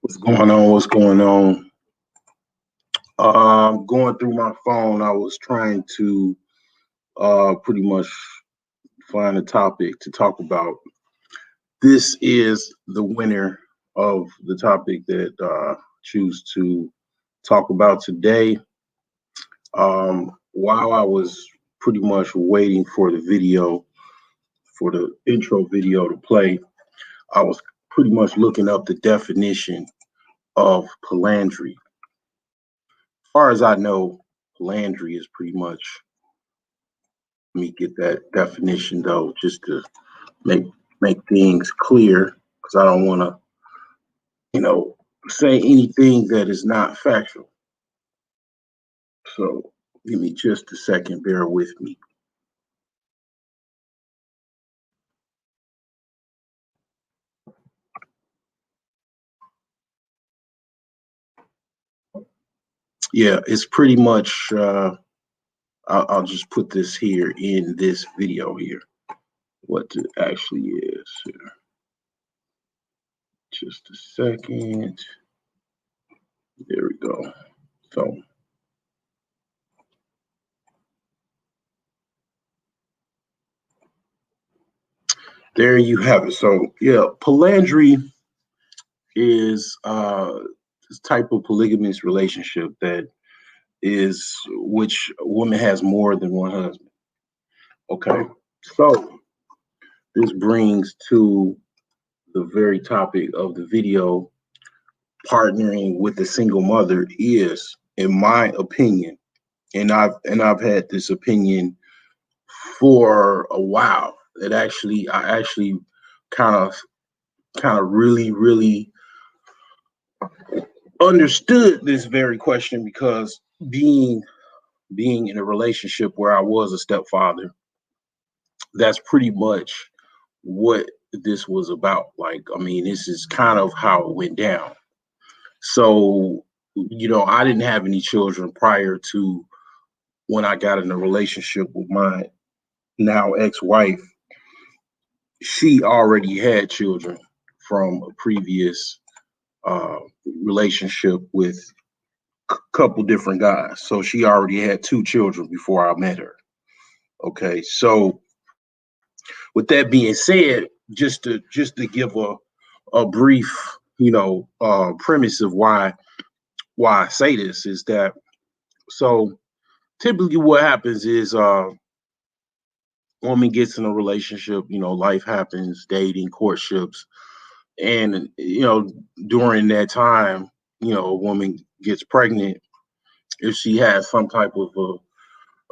What's going on? What's going on? Going through my phone, I was trying to pretty much find a topic to talk about. This is the winner of the topic that I choose to talk about today. While I was pretty much waiting for the video, for the intro video to play, I was pretty much looking up the definition of polyandry. As far as I know, polyandry is pretty much, let me get that definition though, just to make things clear, because I don't want to, say anything that is not factual. So give me just a second, bear with me. Yeah, it's pretty much, I'll just put this here in this video here, what it actually is here. Just a second. There we go. So there you have it. So yeah, polyandry is this type of polygamous relationship that is which a woman has more than one husband. Okay, so this brings to the very topic of the video. Partnering with a single mother is, in my opinion, and I've had this opinion for a while. I actually kind of really understood this very question, because being in a relationship where I was a stepfather, that's pretty much what this was about. Like, I mean, this is kind of how it went down. So, I didn't have any children prior to when I got in a relationship with my now ex-wife. She already had children from a previous relationship with a couple different guys. So she already had 2 children before I met her. Okay, so with that being said, just to give a brief, premise of why I say this is that, so typically what happens is woman gets in a relationship, life happens, dating, courtships, and during that time, a woman gets pregnant. If she has some type of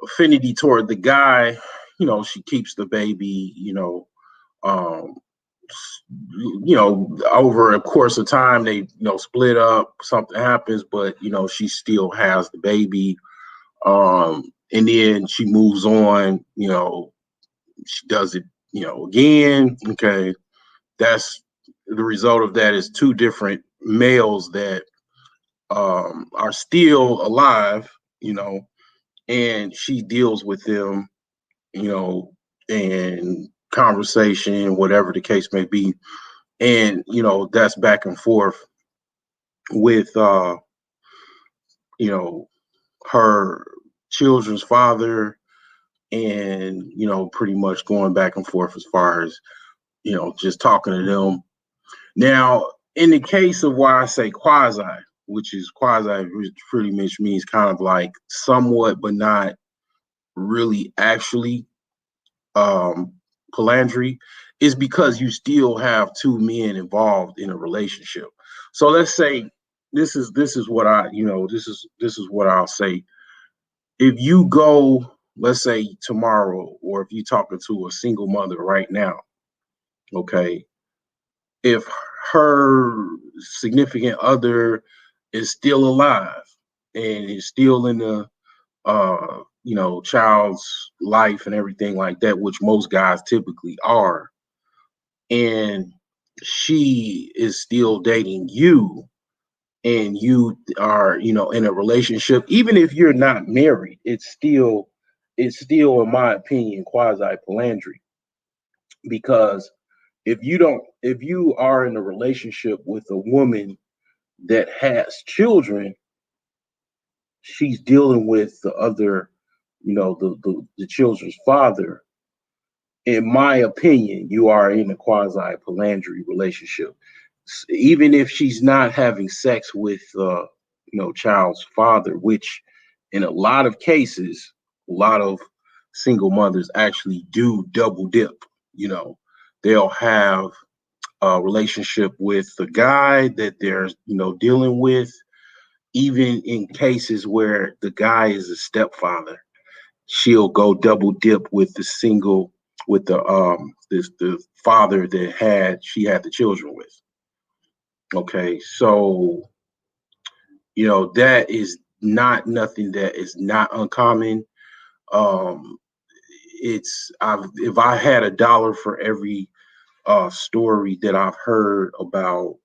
affinity toward the guy, she keeps the baby, um, over a course of time, they, split up, something happens, but, she still has the baby. and then she moves on, she does it, again. Okay. That's the result of that is two different males that are still alive, and she deals with them, and conversation, whatever the case may be. And, that's back and forth with, you know, her children's father, and, pretty much going back and forth as far as, just talking to them. Now, in the case of why I say quasi, which pretty much means kind of like somewhat, but not really actually, um, Polyandry, is because you still have two men involved in a relationship. So let's say this is what this is what I'll say. If you go, let's say tomorrow, or if you're talking to a single mother right now, okay, if her significant other is still alive and is still in the child's life and everything like that, which most guys typically are, and she is still dating you, and you are, in a relationship, even if you're not married, it's still in my opinion quasi polandry, because if you are in a relationship with a woman that has children, she's dealing with the other, the children's father. In my opinion, you are in a quasi polandry relationship. Even if she's not having sex with, child's father, which in a lot of cases, a lot of single mothers actually do double dip. You know, they'll have a relationship with the guy that they're, dealing with, even in cases where the guy is a stepfather. She'll go double dip with the father that she had the children with. Okay, so that is not nothing that is not uncommon. Um, if I had a dollar for every story that I've heard about,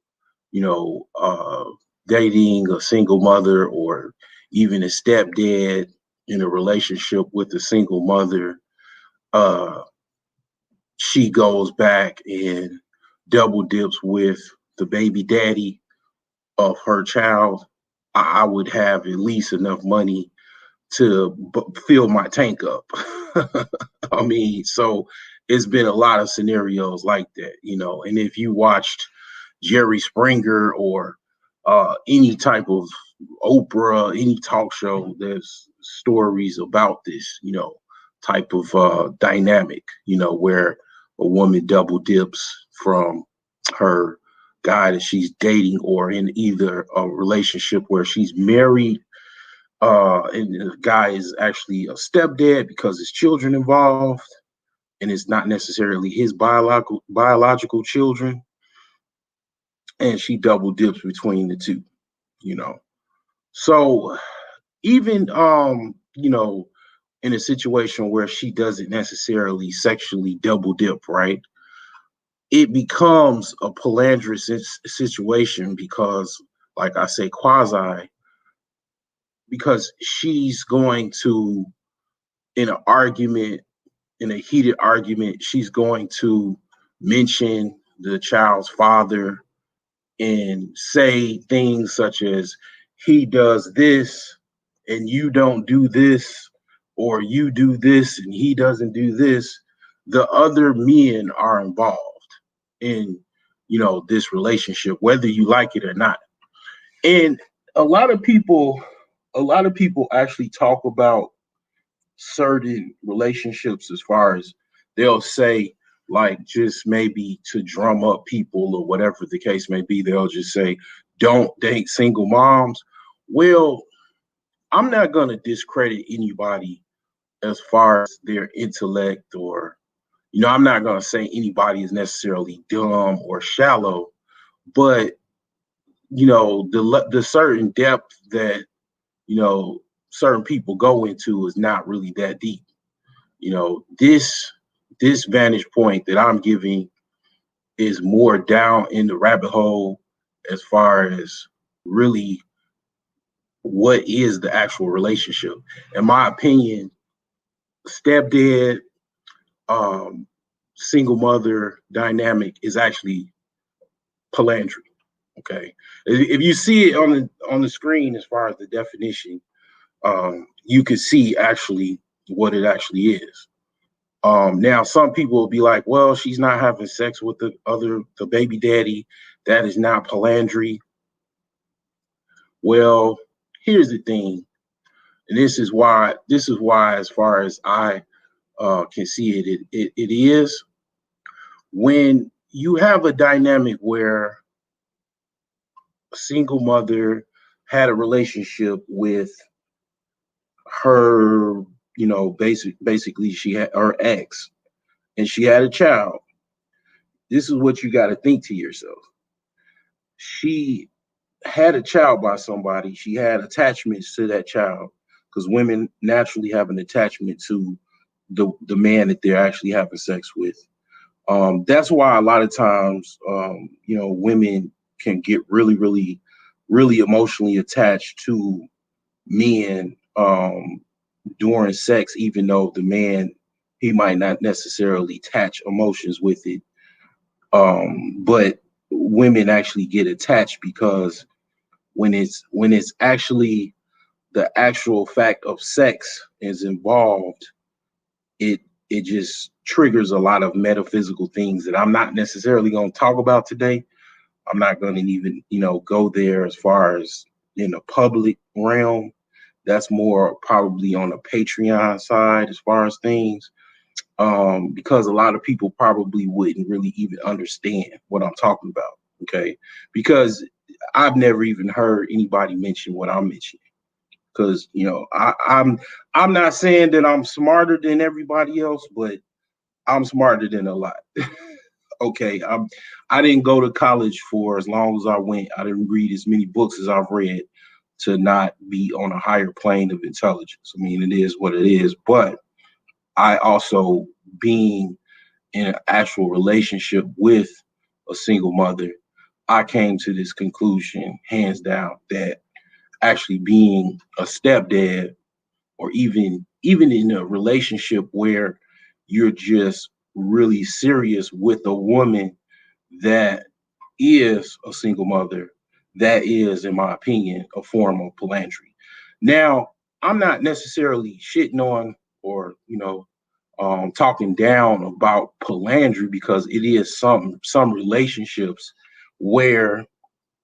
you know, uh, dating a single mother, or even a stepdad in a relationship with a single mother, uh, she goes back and double dips with the baby daddy of her child, I would have at least enough money to fill my tank up. I mean, so it's been a lot of scenarios like that, And if you watched Jerry Springer, or any type of Oprah, any talk show, there's stories about this, type of dynamic, where a woman double dips from her guy that she's dating, or in either a relationship where she's married, and the guy is actually a stepdad because his children involved, and it's not necessarily his biological children, and she double dips between the two, you know. So even in a situation where she doesn't necessarily sexually double dip, right? It becomes a polyandrous situation because, like I say, quasi, because she's going to, in an argument, in a heated argument, she's going to mention the child's father and say things such as, he does this and you don't do this, or you do this and he doesn't do this. The other men are involved in, this relationship, whether you like it or not. And a lot of people, actually talk about certain relationships as far as, they'll say, like, just maybe to drum up people or whatever the case may be, they'll just say, don't date single moms. Well, I'm not going to discredit anybody as far as their intellect, or, I'm not going to say anybody is necessarily dumb or shallow, but, the certain depth that, you know, certain people go into is not really that deep. This vantage point that I'm giving is more down in the rabbit hole as far as really what is the actual relationship. In my opinion, stepdad, um, single mother dynamic is actually polyandry. Okay, if you see it on the screen as far as the definition, you can see actually what it actually is. Now, some people will be like, "Well, she's not having sex with the baby daddy. That is not polyandry." Well, here's the thing, and this is why, as far as I can see it, it is when you have a dynamic where a single mother had a relationship with her, basically she had her ex, and she had a child. This is what you got to think to yourself. She had a child by somebody. She had attachments to that child because women naturally have an attachment to the man that they're actually having sex with. That's why a lot of times, women can get really, really, really emotionally attached to men during sex, even though the man, he might not necessarily attach emotions with it. But women actually get attached because when it's actually the actual fact of sex is involved, it it just triggers a lot of metaphysical things that I'm not necessarily going to talk about today. I'm not going to even, go there as far as in the public realm. That's more probably on the Patreon side as far as things, because a lot of people probably wouldn't really even understand what I'm talking about. Okay, because I've never even heard anybody mention what I'm mentioning. Because I'm not saying that I'm smarter than everybody else, but I'm smarter than a lot. Okay, I didn't go to college for as long as I went. I didn't read as many books as I've read to not be on a higher plane of intelligence. I mean, it is what it is. But I also, being in an actual relationship with a single mother, I came to this conclusion, hands down, that actually being a stepdad, or even in a relationship where you're just really serious with a woman that is a single mother, that is, in my opinion, a form of polyandry. Now, I'm not necessarily shitting on or talking down about polyandry, because it is some relationships where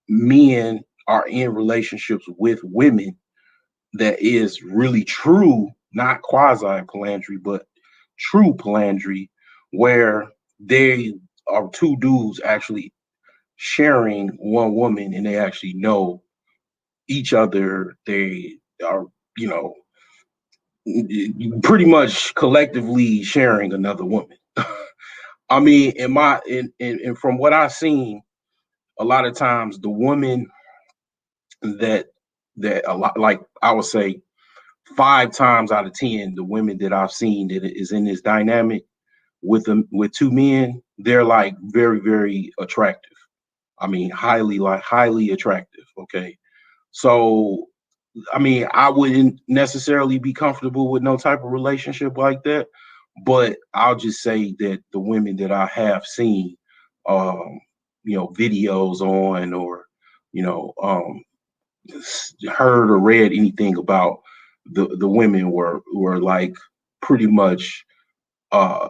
men are in relationships with women that is really true, not quasi polyandry, but true polyandry, where they are two dudes actually sharing one woman, and they actually know each other. They are, you know, pretty much collectively sharing another woman. I mean, in from what I've seen, a lot of times the woman that a lot, like I would say 5 times out of 10, the women that I've seen that is in this dynamic with them with two men, they're like very, very attractive. I mean, highly attractive. Okay. So I mean, I wouldn't necessarily be comfortable with no type of relationship like that, but I'll just say that the women that I have seen, um, videos on, or you know, heard or read anything about, the women were like pretty much uh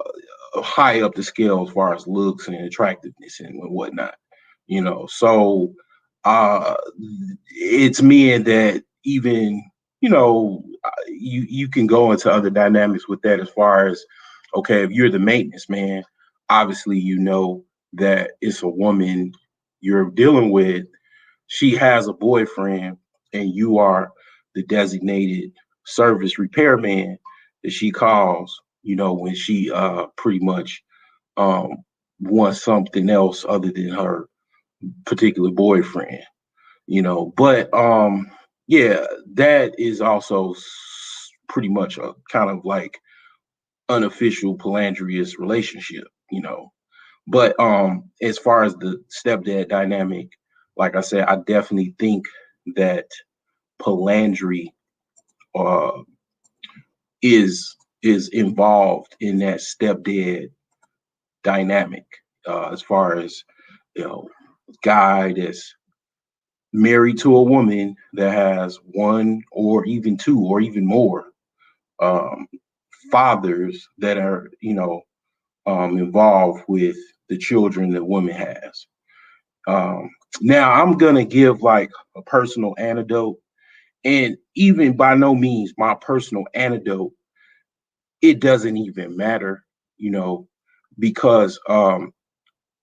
high up the scale as far as looks and attractiveness and whatnot. So uh it's men that even, you can go into other dynamics with that, as far as, okay, if you're the maintenance man, obviously you know that it's a woman you're dealing with. She has a boyfriend, and you are the designated service repairman that she calls, when she pretty much um wants something else other than her particular boyfriend. But yeah, that is also pretty much a kind of like unofficial polyandrous relationship, you know. But as far as the stepdad dynamic, like I said, I definitely think that polyandry uh is involved in that stepdad dynamic. As far as, you know, guy that's married to a woman that has one or even two or even more um, fathers that are, you know, involved with the children that woman has. Um, Now, I'm gonna give like a personal anecdote, and even by no means my personal anecdote, it doesn't even matter, you know, because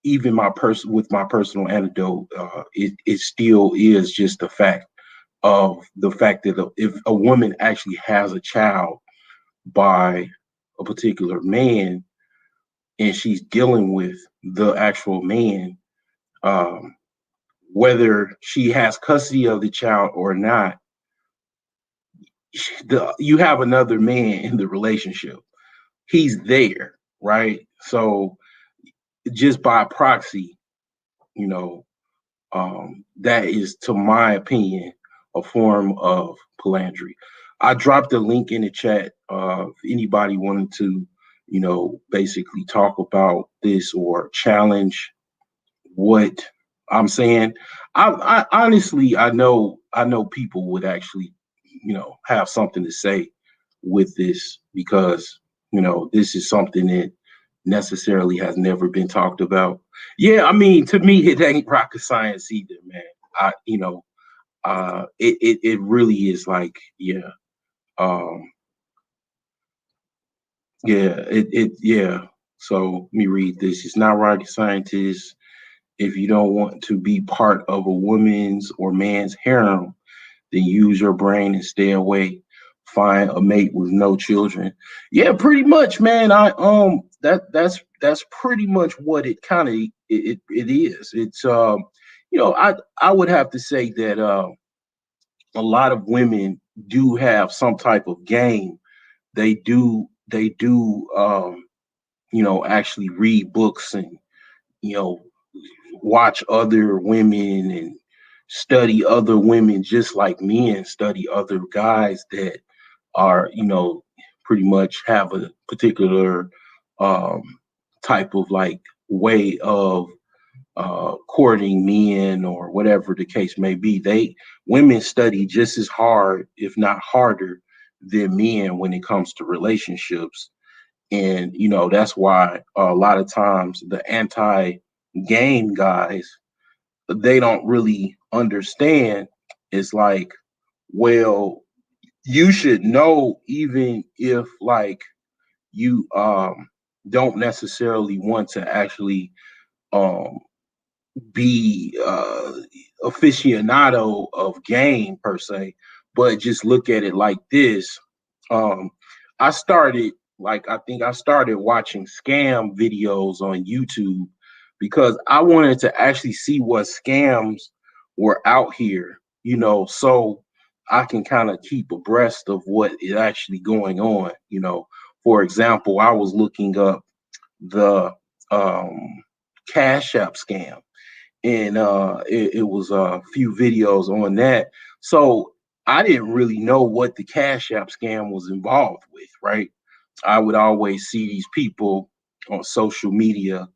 even my person with my personal anecdote, it still is just the fact of the fact that if a woman actually has a child by a particular man and she's dealing with the actual man, um, whether she has custody of the child or not, you have another man in the relationship. He's there, right? So just by proxy, you know, that is, to my opinion, a form of polyandry. I dropped a link in the chat. If anybody wanted to, you know, basically talk about this or challenge what I'm saying, I honestly, I know people would actually, you know, have something to say with this because, you know, this is something that necessarily has never been talked about. Yeah, I mean, to me, it ain't rocket science either, man. You know, it really is like, yeah, um, yeah. So let me read this. It's not rocket scientist. If you don't want to be part of a woman's or man's harem, then use your brain and stay away. Find a mate with no children. Yeah, pretty much, man. That's pretty much what it kind of it is. It's you know, I would have to say that a lot of women do have some type of game. They do you know, actually read books and, you know, watch other women and study other women just like men study other guys that are, you know, pretty much have a particular um, type of like way of courting men or whatever the case may be. Women study just as hard, if not harder, than men when it comes to relationships. And you know that's why a lot of times the anti-game guys, they don't really understand. It's like, well, you should know even if like you don't necessarily want to actually um be aficionado of game per se, but just look at it like this. Um, I started I think I started watching scam videos on YouTube because I wanted to actually see what scams were out here, you know, so I can kind of keep abreast of what is actually going on. You know, for example, I was looking up the Cash App scam, and it was a few videos on that. So I didn't really know what the Cash App scam was involved with, right? I would always see these people on social media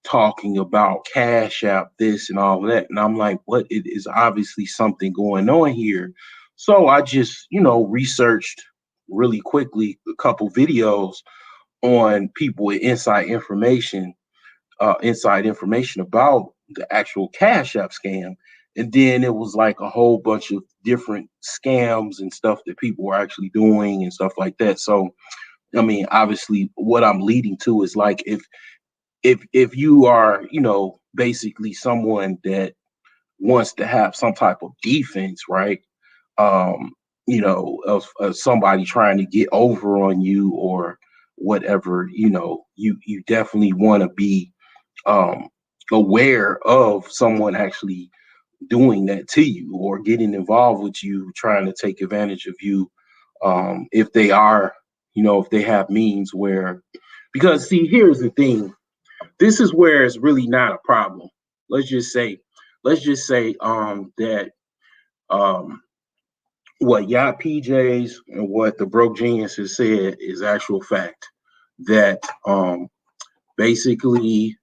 talking about Cash App, this and all of that. And I'm like, what? It is obviously something going on here. So I just, you know, researched really quickly a couple videos on people with inside information about the actual Cash App scam. And then it was like a whole bunch of different scams and stuff that people were actually doing and stuff like that. So, I mean, obviously, what I'm leading to is like if you are, you know, basically someone that wants to have some type of defense, right? Um, you know, of somebody trying to get over on you or whatever, you know, you definitely want to be um, aware of someone actually doing that to you or getting involved with you, trying to take advantage of you. If they are, if they have means where, because see, here's the thing. This is where it's really not a problem. Let's just say, that um, what Yacht PJs and what the Broke Genius has said is actual fact. That basically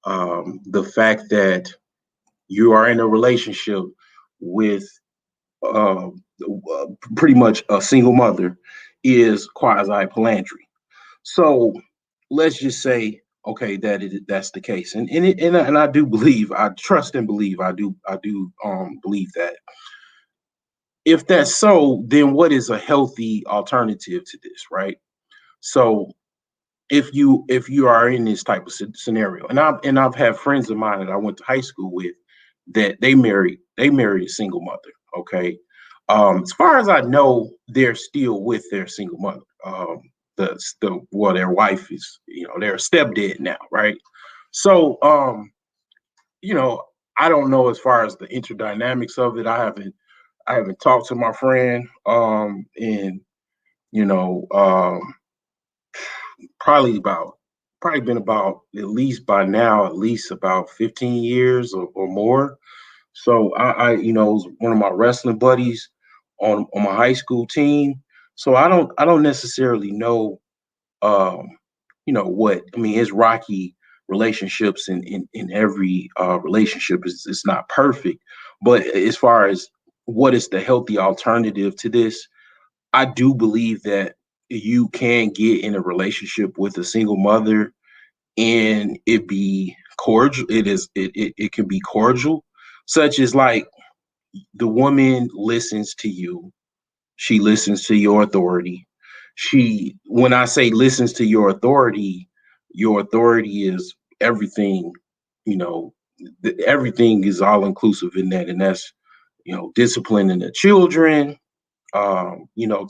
the fact that you are in a relationship with uh, pretty much a single mother is quasi polyandry. So let's just say, okay, that's the case, and I do believe, I trust and believe, I do believe that if that's so, then what is a healthy alternative to this, right? So if you are in this type of scenario, and I've had friends of mine that I went to high school with that they married a single mother. Okay, as far as I know, they're still with their single mother. Their wife is, they're a stepdad now, right? So you know, I don't know as far as the interdynamics of it. I haven't talked to my friend, and you know, probably about probably been about at least by now at least about 15 years or more. So I was one of my wrestling buddies on my high school team. So I don't necessarily know, um, what I mean. It's rocky relationships, in every relationship is not perfect. But as far as what is the healthy alternative to this, I do believe that you can get in a relationship with a single mother and it be cordial. It can be cordial, such as like the woman listens to you. She listens to your authority. When I say listens to your authority is everything, you know, everything is all inclusive in that. And that's, disciplining the children,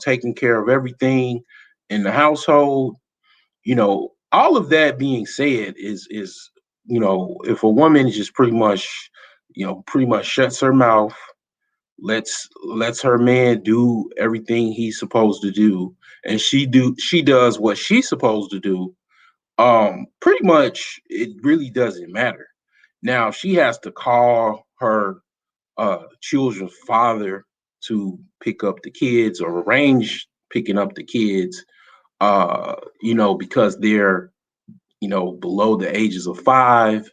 taking care of everything in the household. All of that being said is, if a woman just pretty much shuts her mouth, lets her man do everything he's supposed to do, and she does what she's supposed to do, pretty much it really doesn't matter. Now she has to call her children's father to pick up the kids or arrange picking up the kids, because they're, below the ages of 5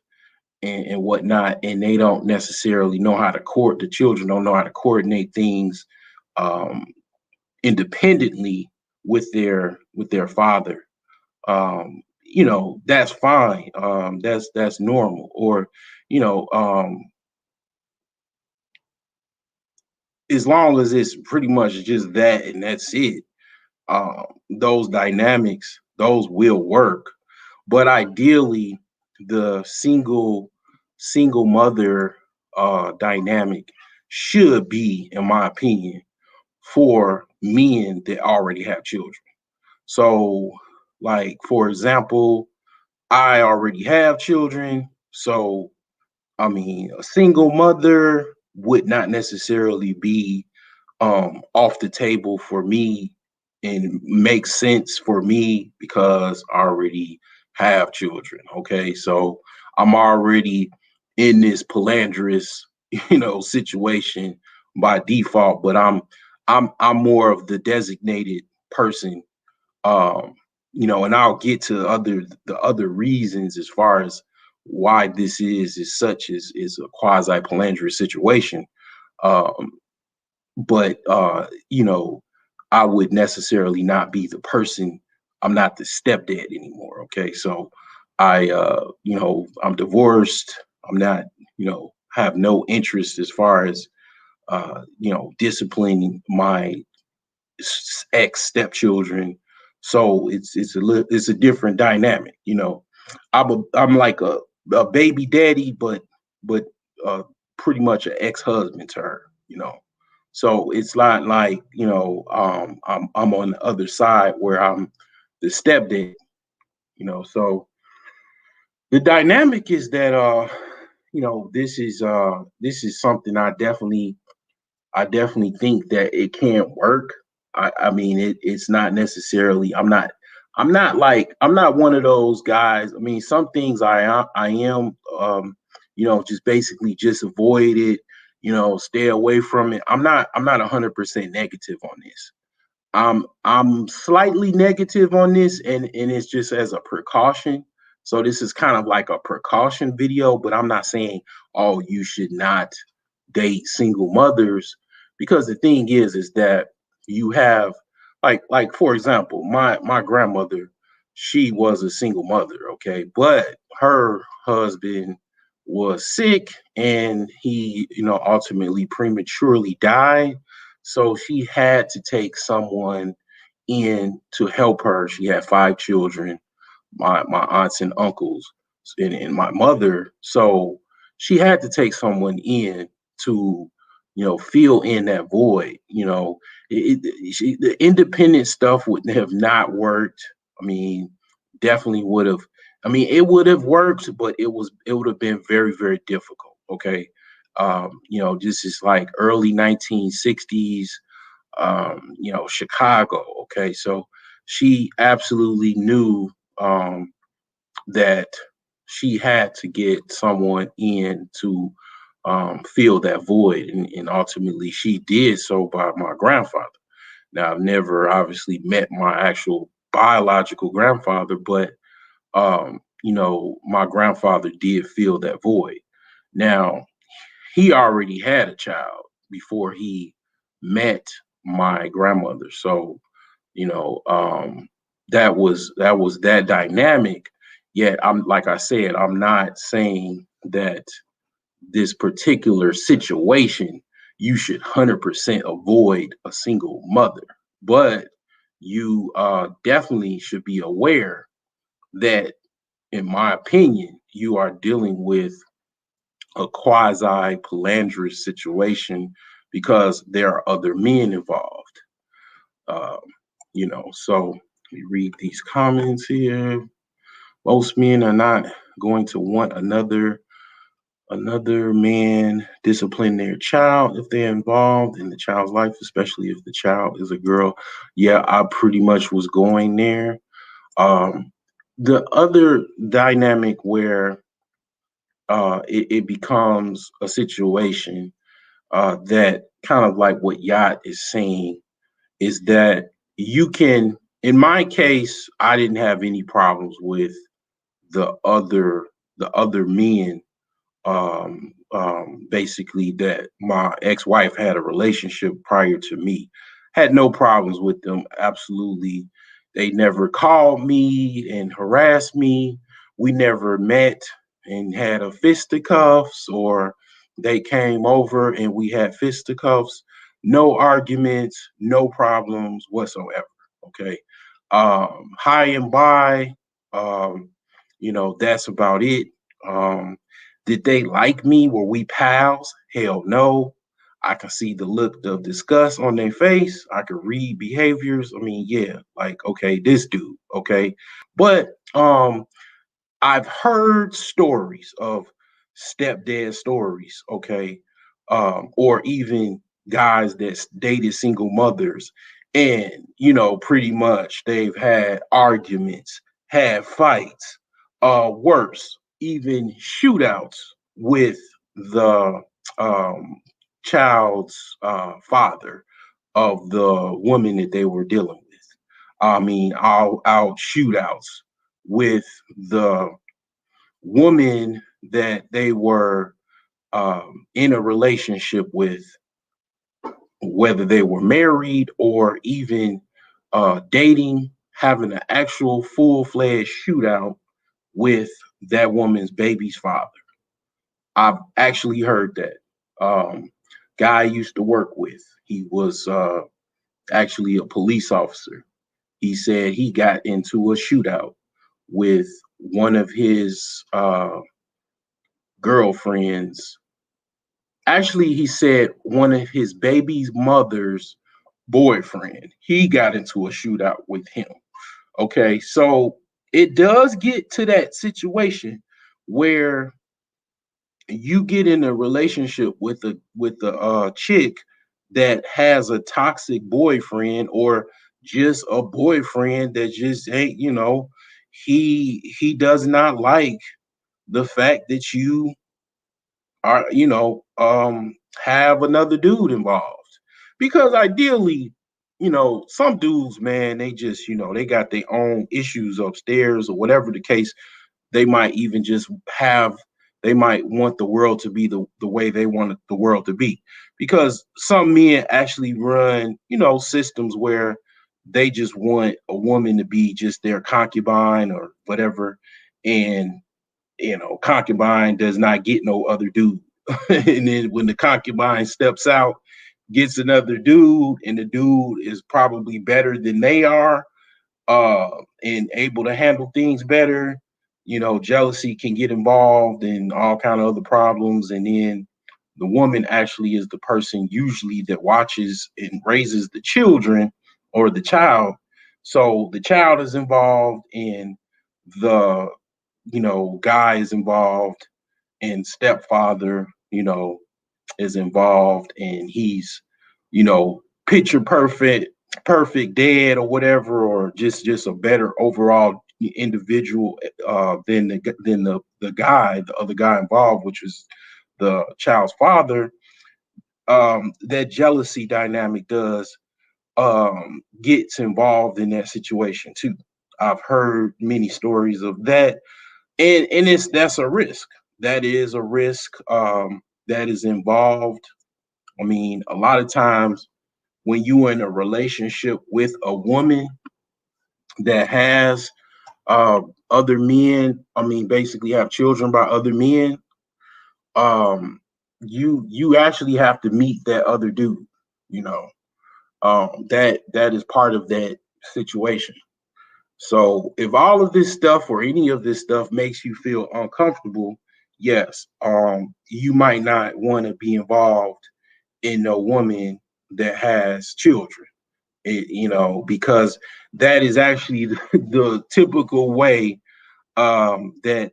and whatnot, and they don't necessarily know how to court. The children don't know how to coordinate things um, independently with their father. That's fine. That's normal. Or, you know, um, as long as it's pretty much just that and that's it, those dynamics, those will work. But ideally, the single mother dynamic should be, in my opinion, for men that already have children. So, like for example, I already have children, so I mean, a single mother would not necessarily be off the table for me and makes sense for me because I already have children. Okay, so I'm already in this polyandrous, situation by default, but I'm more of the designated person. um and I'll get to the other reasons as far as why this is such is a quasi polyandrous situation. um but I would necessarily not be the person. I'm not the stepdad anymore. Okay, so I'm divorced. I'm not, have no interest as far as disciplining my ex stepchildren. So it's a different dynamic. I'm like a baby daddy, but uh, pretty much an ex husband to her. So it's not like, I'm on the other side where I'm the stepdad. So the dynamic is that this is something I definitely think that it can't work. I mean, it's not necessarily. I'm not one of those guys. I mean, some things I am. Just basically just avoid it. Stay away from it. I'm not 100% negative on this. I'm slightly negative on this, and it's just as a precaution. So this is kind of like a precaution video, but I'm not saying, oh, you should not date single mothers, because the thing is that you have, like for example, my grandmother, she was a single mother, okay, but her husband was sick, and he ultimately prematurely died, so she had to take someone in to help her. She had five children, my aunts and uncles, and my mother. So she had to take someone in to, fill in that void. The independent stuff would have not worked. I mean, definitely would have. I mean, it would have worked, but it would have been very, very difficult. Okay. This is like early 1960s, Chicago. Okay. So she absolutely knew, that she had to get someone in to, fill that void. And ultimately, she did so by my grandfather. Now, I've never obviously met my actual biological grandfather, but, my grandfather did fill that void. Now, he already had a child before he met my grandmother. So, you know um that was that dynamic. Yet, I'm like I said, I'm not saying that this particular situation you should 100% avoid a single mother, but you definitely should be aware that, in my opinion, you are dealing with a quasi polyandrous situation, because there are other men involved. um, so let me read these comments here. Most men are not going to want another man discipline their child if they're involved in the child's life, especially if the child is a girl. Yeah, I pretty much was going there. Um, the other dynamic where it becomes a situation, that kind of like what Yacht is saying, is that you can, in my case, I didn't have any problems with the other the other men, basically, that my ex-wife had a relationship prior to me. Had no problems with them, absolutely. They never called me and harassed me. We never met and had a fisticuffs, or they came over and we had fisticuffs. No arguments, no problems whatsoever. Okay. High and by, um, that's about it. um, did they like me? Were we pals? Hell no. I can see the look of disgust on their face. I could read behaviors. I mean, yeah, like, okay, this dude, okay. But I've heard stories of stepdad stories, okay, or even guys that dated single mothers, and pretty much they've had arguments, had fights, worse, even shootouts with the, um, child's father of the woman that they were dealing with. I mean, out shootouts with the woman that they were, in a relationship with, whether they were married or even dating, having an actual full-fledged shootout with that woman's baby's father. I've actually heard that. Guy I used to work with, he was actually a police officer. He said he got into a shootout with one of his girlfriends. Actually, he said one of his baby's mother's boyfriend. He got into a shootout with him. Okay, so it does get to that situation where you get in a relationship with a chick that has a toxic boyfriend, or just a boyfriend that just ain't, he does not like the fact that you are, have another dude involved. Because ideally, some dudes, man, they just, they got their own issues upstairs, or whatever the case. They might even just have, they might want the world to be the way they want the world to be. Because some men actually run, systems where they just want a woman to be just their concubine or whatever. And, concubine does not get no other dude. And then when the concubine steps out, gets another dude, and the dude is probably better than they are, uh, and able to handle things better, jealousy can get involved and all kind of other problems. And then the woman actually is the person usually that watches and raises the children, or the child. So the child is involved, and the, guy is involved, and stepfather, is involved, and he's, picture perfect dad or whatever, or just a better overall individual, than the guy, the other guy involved, which was the child's father. That jealousy dynamic does, gets involved in that situation too. I've heard many stories of that, and that's a risk. That is a risk, that is involved. I mean, a lot of times when you're in a relationship with a woman that has, uh, other men, I mean, basically have children by other men, um, you actually have to meet that other dude. You know, that is part of that situation. So if all of this stuff, or any of this stuff, makes you feel uncomfortable, yes, you might not want to be involved in a woman that has children. Because that is actually the typical way, that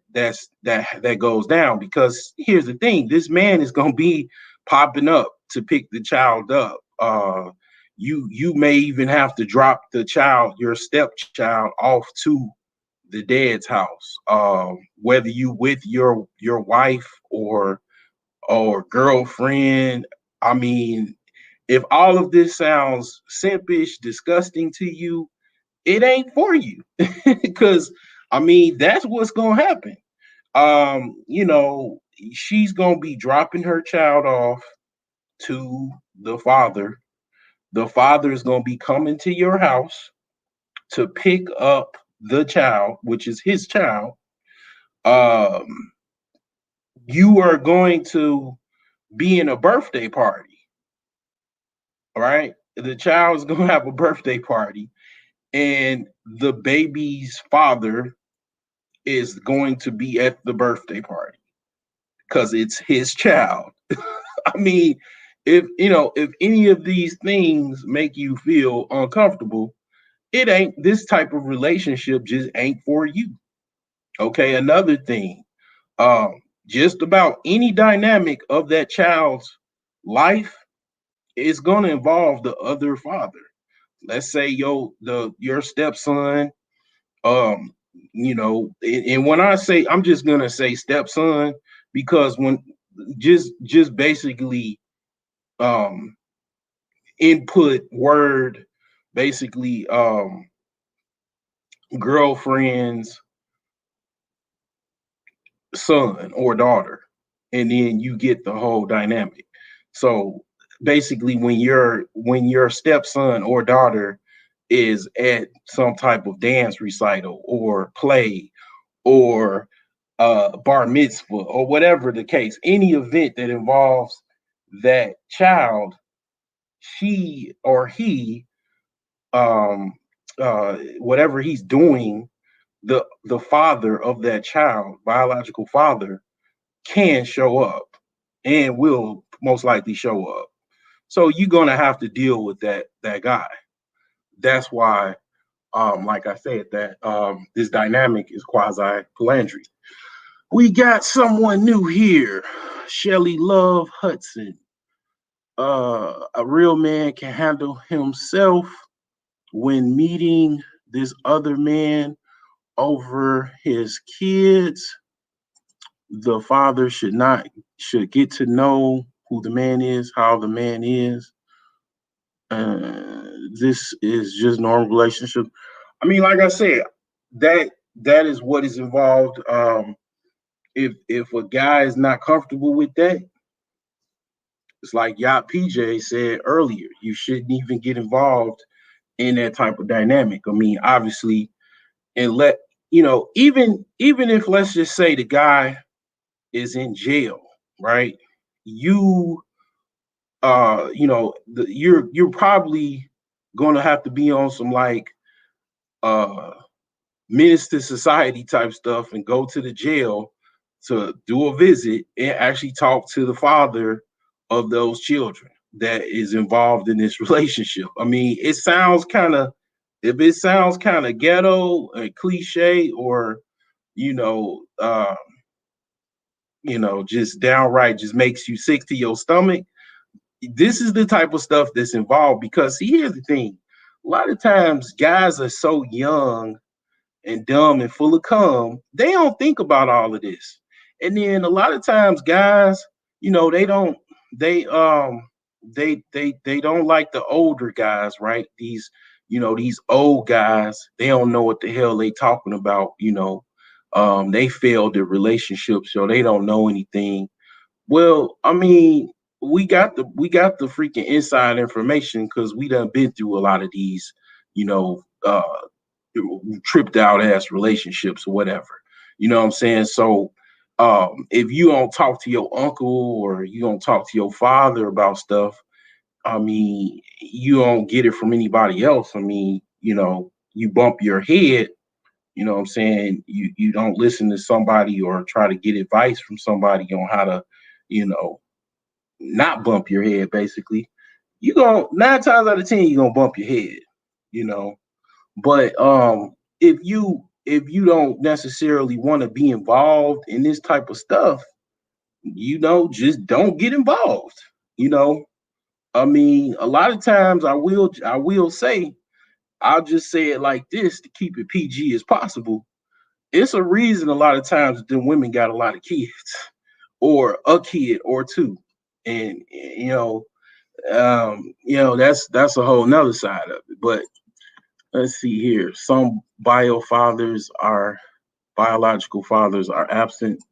goes down. Because here's the thing: this man is going to be popping up to pick the child up. You may even have to drop the child, your stepchild, off to the dad's house, whether you with your wife, or girlfriend. I mean, if all of this sounds simpish, disgusting to you, it ain't for you. Because I mean, that's what's gonna happen. She's gonna be dropping her child off to the father. The father is gonna be coming to your house to pick up the child, which is his child. Um, you are going to be in a birthday party, all right? The child is gonna have a birthday party, and the baby's father is going to be at the birthday party because it's his child. I mean, if any of these things make you feel uncomfortable, it ain't, this type of relationship just ain't for you. Okay, another thing, just about any dynamic of that child's life is going to involve the other father. Let's say your stepson, um and when I say, I'm just gonna say stepson, because when, just basically, um input word, basically, girlfriend's son or daughter, and then you get the whole dynamic. So basically, when your stepson or daughter is at some type of dance recital, or play, or bar mitzvah, or whatever the case, any event that involves that child, she or he, um, whatever he's doing, the father of that child, biological father, can show up, and will most likely show up. So you're gonna have to deal with that guy. That's why, like I said, that this dynamic is quasi polyandry. We got someone new here. Shelly Love Hudson. A real man can handle himself when meeting this other man over his kids. The father should get to know who the man is, how the man is. This is just normal relationship. I mean, like I said, that is what is involved. If a guy is not comfortable with that, it's like Yacht PJ said earlier, you shouldn't even get involved in that type of dynamic. I mean, obviously, and let even if let's just say the guy is in jail, right? You you're probably gonna have to be on some like uh menace to society type stuff and go to the jail to do a visit and actually talk to the father of those children that is involved in this relationship. I mean, it sounds kind of if it sounds kind of ghetto and cliche or you know, uh, just downright just makes you sick to your stomach. This is the type of stuff that's involved because see, here's the thing. A lot of times guys are so young and dumb and full of cum, they don't think about all of this. And then a lot of times guys, they don't they don't like the older guys, right? These old guys, they don't know what the hell they talking about, they failed their relationships, so they don't know anything. Well, I mean, we got the freaking inside information because we done been through a lot of these, you know, uh tripped out ass relationships or whatever. You know what I'm saying? So if you don't talk to your uncle or you don't talk to your father about stuff, I mean, you don't get it from anybody else. I mean, you bump your head, you know what I'm saying? You don't listen to somebody or try to get advice from somebody on how to, you know, not bump your head basically. You going 9 times out of 10 you're gonna bump your head, you know. But if you don't necessarily want to be involved in this type of stuff, just don't get involved. You know, I mean, a lot of times I will say, I'll just say it like this to keep it PG as possible. It's a reason a lot of times the women got a lot of kids or a kid or two. And that's a whole nother side of it. But let's see here. Some biological fathers are absent.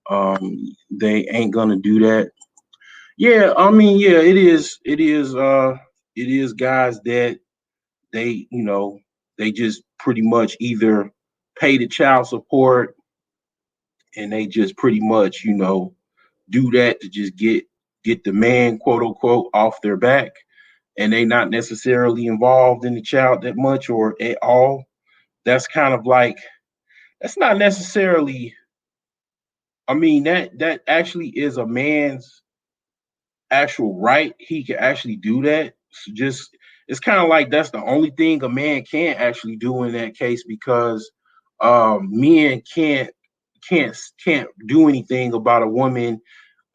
They ain't gonna do that. Yeah, I mean, yeah, it is guys that they just pretty much either pay the child support and they just pretty much, do that to just get the man, quote unquote, off their back. And they not necessarily involved in the child that much or at all. That's kind of like that's not necessarily. I mean, that actually is a man's actual right. He can actually do that. So just it's kind of like that's the only thing a man can't actually do in that case because men can't do anything about a woman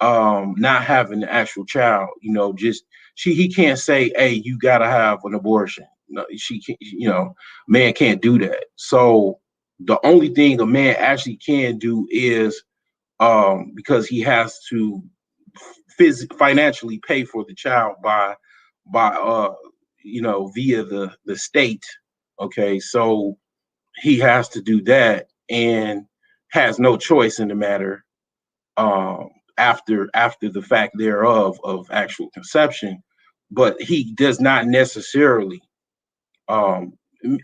not having the actual child. Just he can't say, hey, you gotta have an abortion. No, she can't, man can't do that. So the only thing a man actually can do is because he has to financially pay for the child by via the state. Okay, so he has to do that and has no choice in the matter after the fact thereof of actual conception, but he does not necessarily um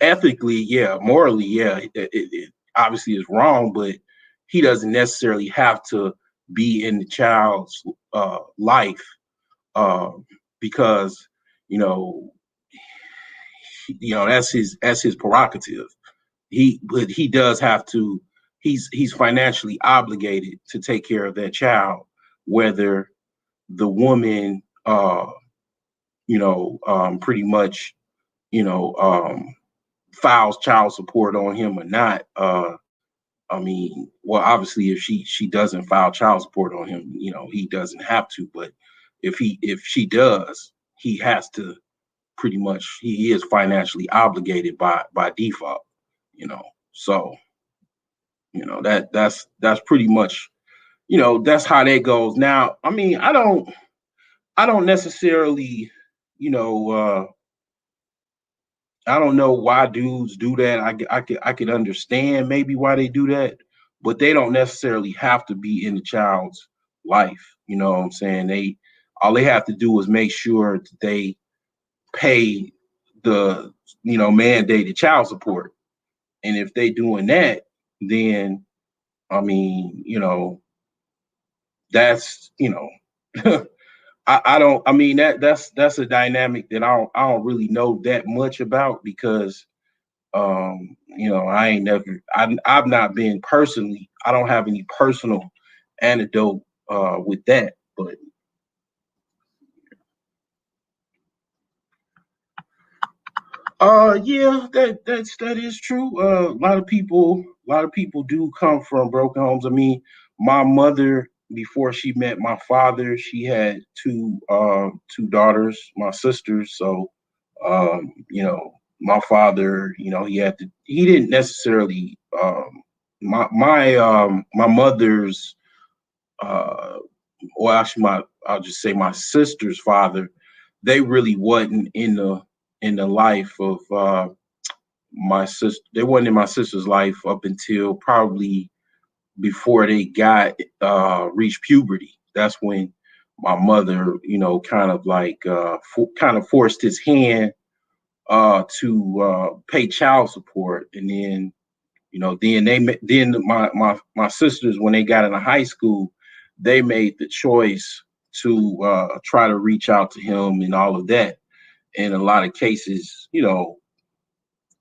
ethically, yeah, morally, yeah, it obviously is wrong, but he doesn't necessarily have to be in the child's life because you know that's his prerogative. But he does have to. He's financially obligated to take care of that child, whether the woman, pretty much, you know, um, files child support on him or not. I mean, well, obviously, if she doesn't file child support on him, he doesn't have to. But if she does, he has to pretty much. He is financially obligated by default. You know, so that's pretty much that's how that goes. Now, I mean, I don't necessarily you know I don't know why dudes do that. I could understand maybe why they do that, but they don't necessarily have to be in the child's life. You know what I'm saying? They all they have to do is make sure that they pay the mandated child support. And if they doing that, then I mean, that's I don't I mean that's a dynamic that I don't really know that much about because I ain't never I've not been personally, I don't have any personal anecdote with that. But yeah, that is true. A lot of people do come from broken homes. I mean, my mother, before she met my father, she had two daughters, my sisters. So my father, he didn't necessarily my mother's uh or actually I'll just say my sister's father, they really wasn't in the life of my sister. They wasn't in my sister's life up until probably before they got reached puberty. That's when my mother, kind of like kind of forced his hand to pay child support. And then then my sisters, when they got into high school, they made the choice to try to reach out to him and all of that. In a lot of cases,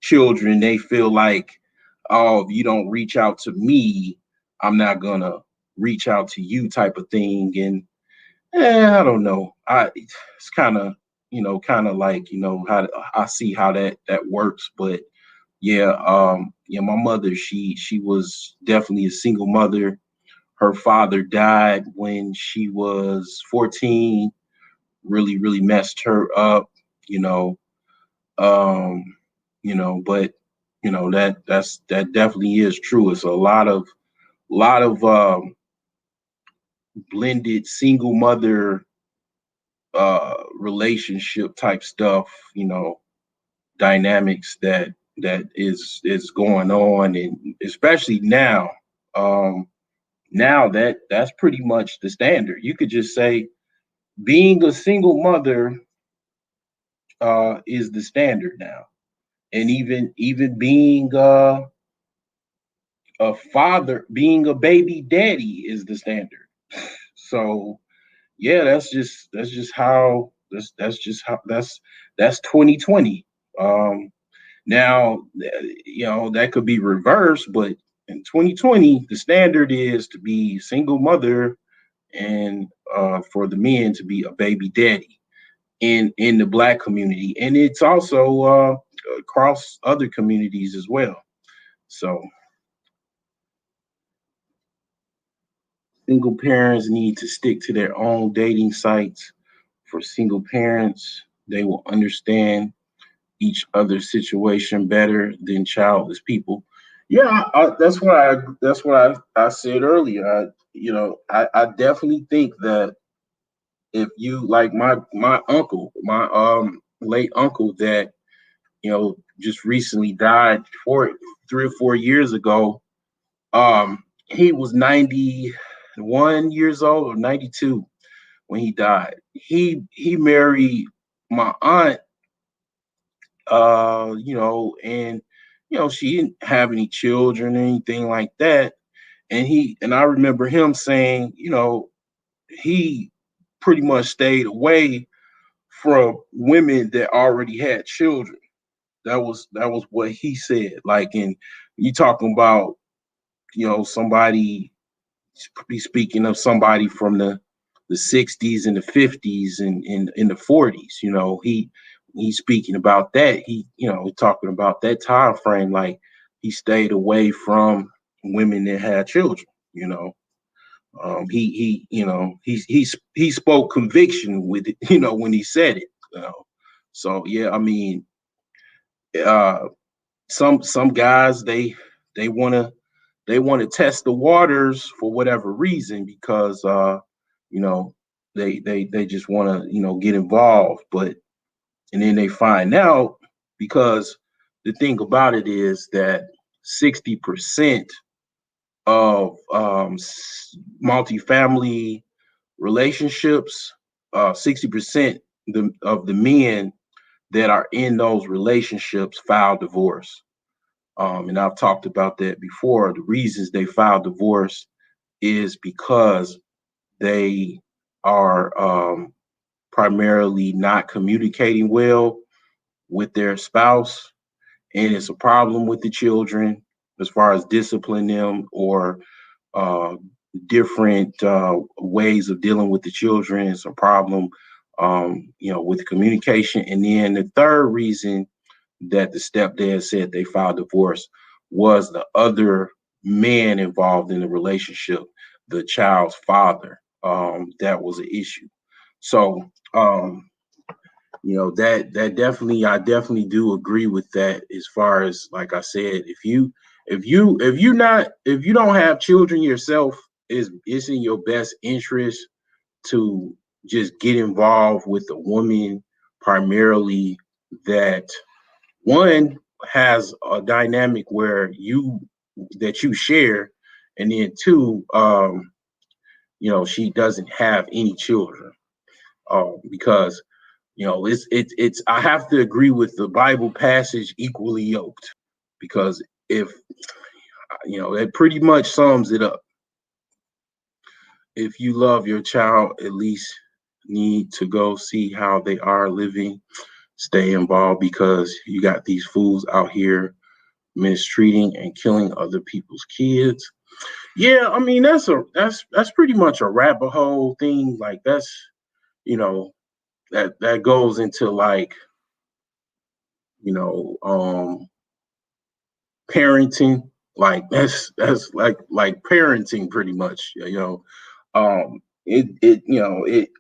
children, they feel like, oh, if you don't reach out to me, I'm not gonna reach out to you, type of thing. And I don't know. It's kind of like how I see how that works. But yeah, my mother, she was definitely a single mother. Her father died when she was 14. Really, really messed her up. You know, but that definitely is true. It's a lot of blended single mother relationship type stuff. Dynamics that is going on, and especially now. Um, Now that's pretty much the standard. You could just say being a single mother is the standard now, and even being a father, being a baby daddy is the standard. So yeah, that's just how that's 2020. Now that could be reversed, but in 2020 the standard is to be single mother and for the men to be a baby daddy in the black community, and it's also across other communities as well. So single parents need to stick to their own dating sites. For single parents, they will understand each other's situation better than childless people. Yeah, that's what I said earlier. I definitely think that if you like my uncle, my late uncle that just recently died 3 or 4 years ago. He was 91 years old or 92 when he died. He married my aunt, and she didn't have any children or anything like that. And I remember him saying, he pretty much stayed away from women that already had children. That was what he said. Like, and you talking about, somebody, be speaking of somebody from the 60s and the 50s and in the 40s. He's speaking about that. Talking about that time frame. Like, he stayed away from women that had children. You know, he spoke conviction with it. You know, when he said it. So yeah, I mean, uh, some guys they want to test the waters for whatever reason because you know they just want to get involved, but and then they find out because the thing about it is that 60% of multifamily relationships, 60% of the men that are in those relationships file divorce. And I've talked about that before. The reasons they file divorce is because they are primarily not communicating well with their spouse, and it's a problem with the children as far as discipline them or uh, different ways of dealing with the children. It's a problem, with communication. And then the third reason that the stepdad said they filed divorce was the other man involved in the relationship, the child's father. That was an issue. So, that definitely, I definitely do agree with that. As far as, like I said, if you don't have children yourself, it's in your best interest to just get involved with a woman primarily that one has a dynamic where you share, and then two, she doesn't have any children, because it's I have to agree with the Bible passage, equally yoked, because if it pretty much sums it up. If you love your child, at least need to go see how they are living, stay involved, because you got these fools out here mistreating and killing other people's kids. Yeah, I mean that's pretty much a rabbit hole thing. Like that's you know that goes into like you know parenting. Like that's like parenting pretty much.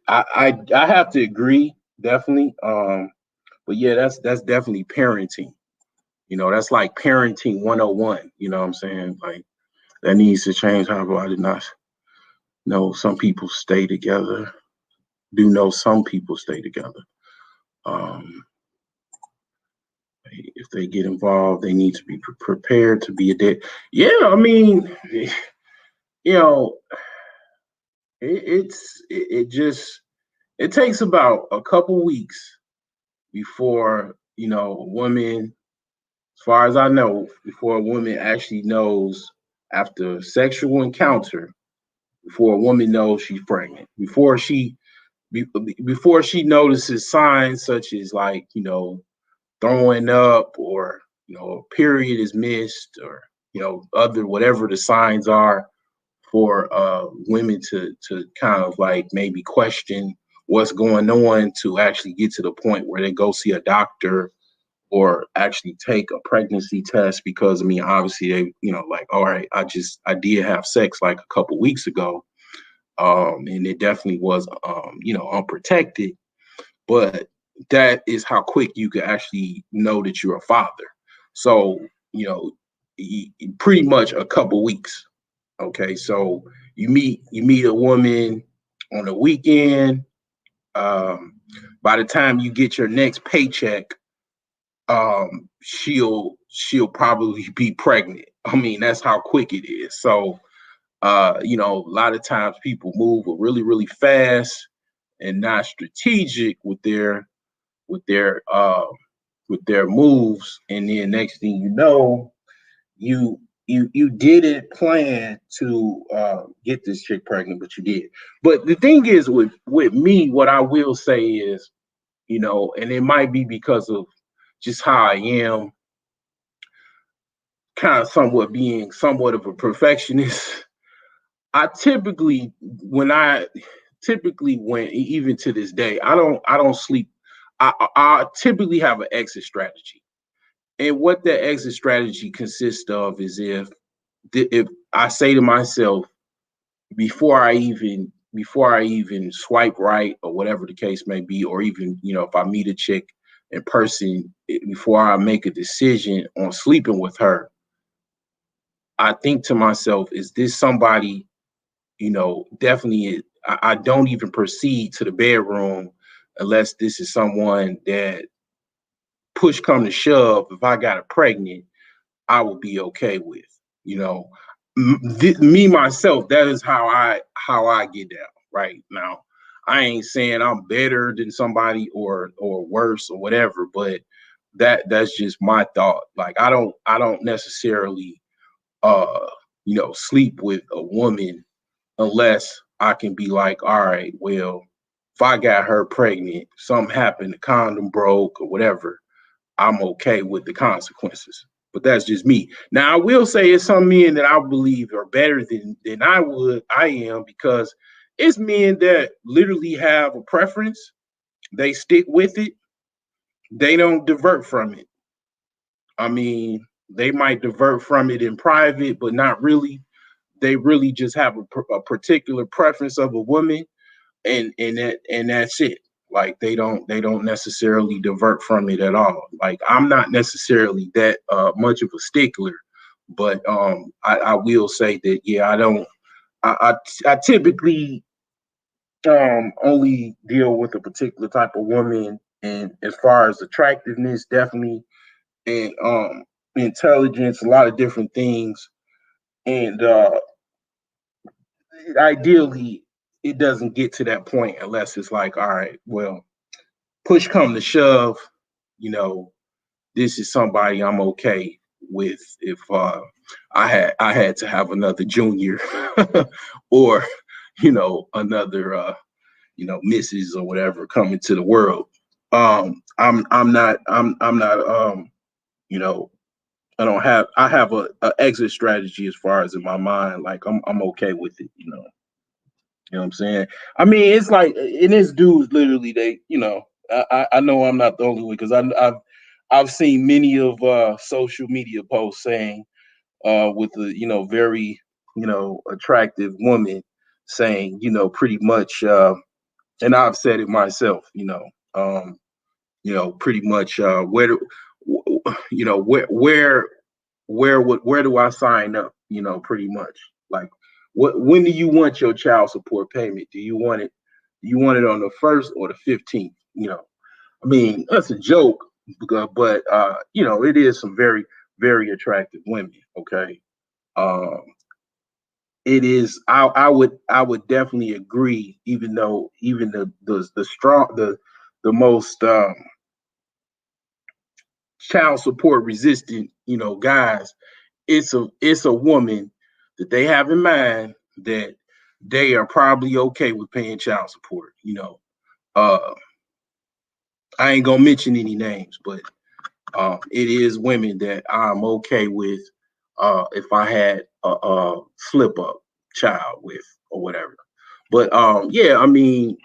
I have to agree definitely. But yeah, that's definitely parenting. That's like parenting 101. You know what I'm saying? Like that needs to change. However, I did not know some people stay together. Do know some people stay together. Um, if they get involved, they need to be prepared to be a dad. Yeah, I mean, you know, it just it takes about a couple weeks before a woman, as far as I know, before a woman actually knows after sexual encounter, before a woman knows she's pregnant, before she notices signs such as like throwing up, or a period is missed, or other whatever the signs are for women to kind of like maybe question what's going on, to actually get to the point where they go see a doctor or actually take a pregnancy test. Because I mean, obviously they like, all right, I did have sex like a couple weeks ago, and it definitely was unprotected, but that is how quick you can actually know that you're a father. So pretty much a couple weeks. Okay, so you meet a woman on the weekend. um, by the time you get your next paycheck, she'll probably be pregnant. I mean, that's how quick it is. So a lot of times people move really, really fast and not strategic with their uh with their moves, and then next thing you know, you you didn't plan to get this chick pregnant, but you did. But the thing is, with me, what I will say is, and it might be because of just how I am, kind of somewhat of a perfectionist. I typically when even to this day, I don't sleep. I typically have an exit strategy. And what that exit strategy consists of is, if if I say to myself before I even swipe right or whatever the case may be, or even if I meet a chick in person, before I make a decision on sleeping with her, I think to myself, is this somebody? Definitely, I don't even proceed to the bedroom unless this is someone that push come to shove. If I got her pregnant, I would be okay with. You know, me myself. That is how I get down right now. I ain't saying I'm better than somebody or worse or whatever, but that's just my thought. Like I don't necessarily sleep with a woman unless I can be like, all right, well, if I got her pregnant, something happened, the condom broke or whatever, I'm okay with the consequences. But that's just me. Now I will say it's some men that I believe are better than I am, because it's men that literally have a preference. They stick with it. They don't divert from it. I mean, they might divert from it in private, but not really. They really just have a particular preference of a woman, and that's it. Like they don't necessarily divert from it at all. Like I'm not necessarily that much of a stickler, but I will say that, yeah, I typically only deal with a particular type of woman, and as far as attractiveness, definitely, and intelligence, a lot of different things, and ideally it doesn't get to that point unless it's like, all right, well, push come to shove, you know, this is somebody I'm okay with. If I had to have another junior or another Mrs. or whatever coming to the world. I'm not you know I have a exit strategy as far as in my mind. Like I'm okay with it. You know what I'm saying? I mean, it's like in this dudes literally I know I'm not the only one, because I've seen many of social media posts saying with a very attractive woman saying pretty much, and I've said it myself, pretty much, where do where do I sign up? Pretty much, like, when do you want your child support payment? Do you want it on the 1st or the 15th? I mean, that's a joke, but it is some very, very attractive women. Okay. Um, it is. I would definitely agree. Even though even the strong the most child support resistant guys, it's a woman that they have in mind that they are probably okay with paying child support. Uh, I ain't gonna mention any names, but it is women that I'm okay with if I had a slip up child with or whatever. But yeah, I mean,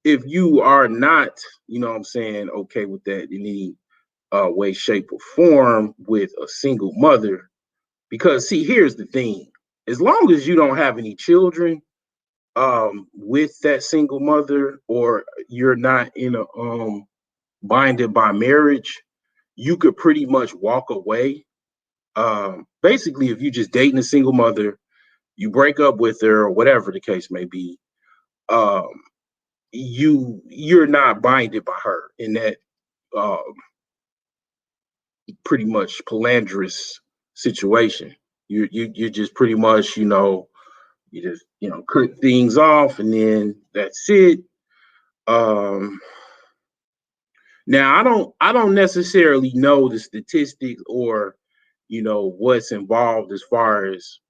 if you are not, what I'm saying, okay with that in any way, shape, or form with a single mother, because see, here's the thing: as long as you don't have any children with that single mother, or you're not in a binded by marriage, you could pretty much walk away. Basically, if you just dating a single mother, you break up with her or whatever the case may be, um, you're not binded by her in that uh, pretty much polyandrous situation. You just pretty much you just cut things off, and then that's it. Um, Now I don't necessarily know the statistics or what's involved as far as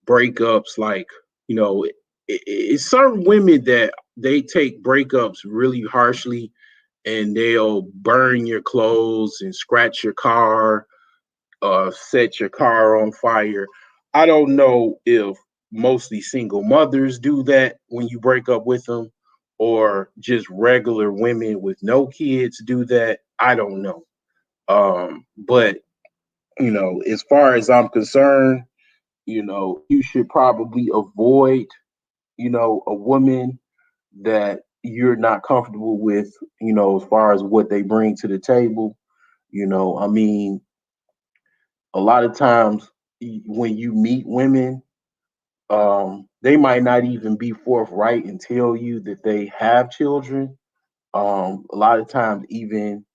breakups. Like, it's certain women that they take breakups really harshly, and they'll burn your clothes and scratch your car, set your car on fire. I don't know if mostly single mothers do that when you break up with them, or just regular women with no kids do that. I don't know. But as far as I'm concerned, You should probably avoid, a woman that you're not comfortable with, as far as what they bring to the table. I mean, a lot of times when you meet women, they might not even be forthright and tell you that they have children. A lot of times, even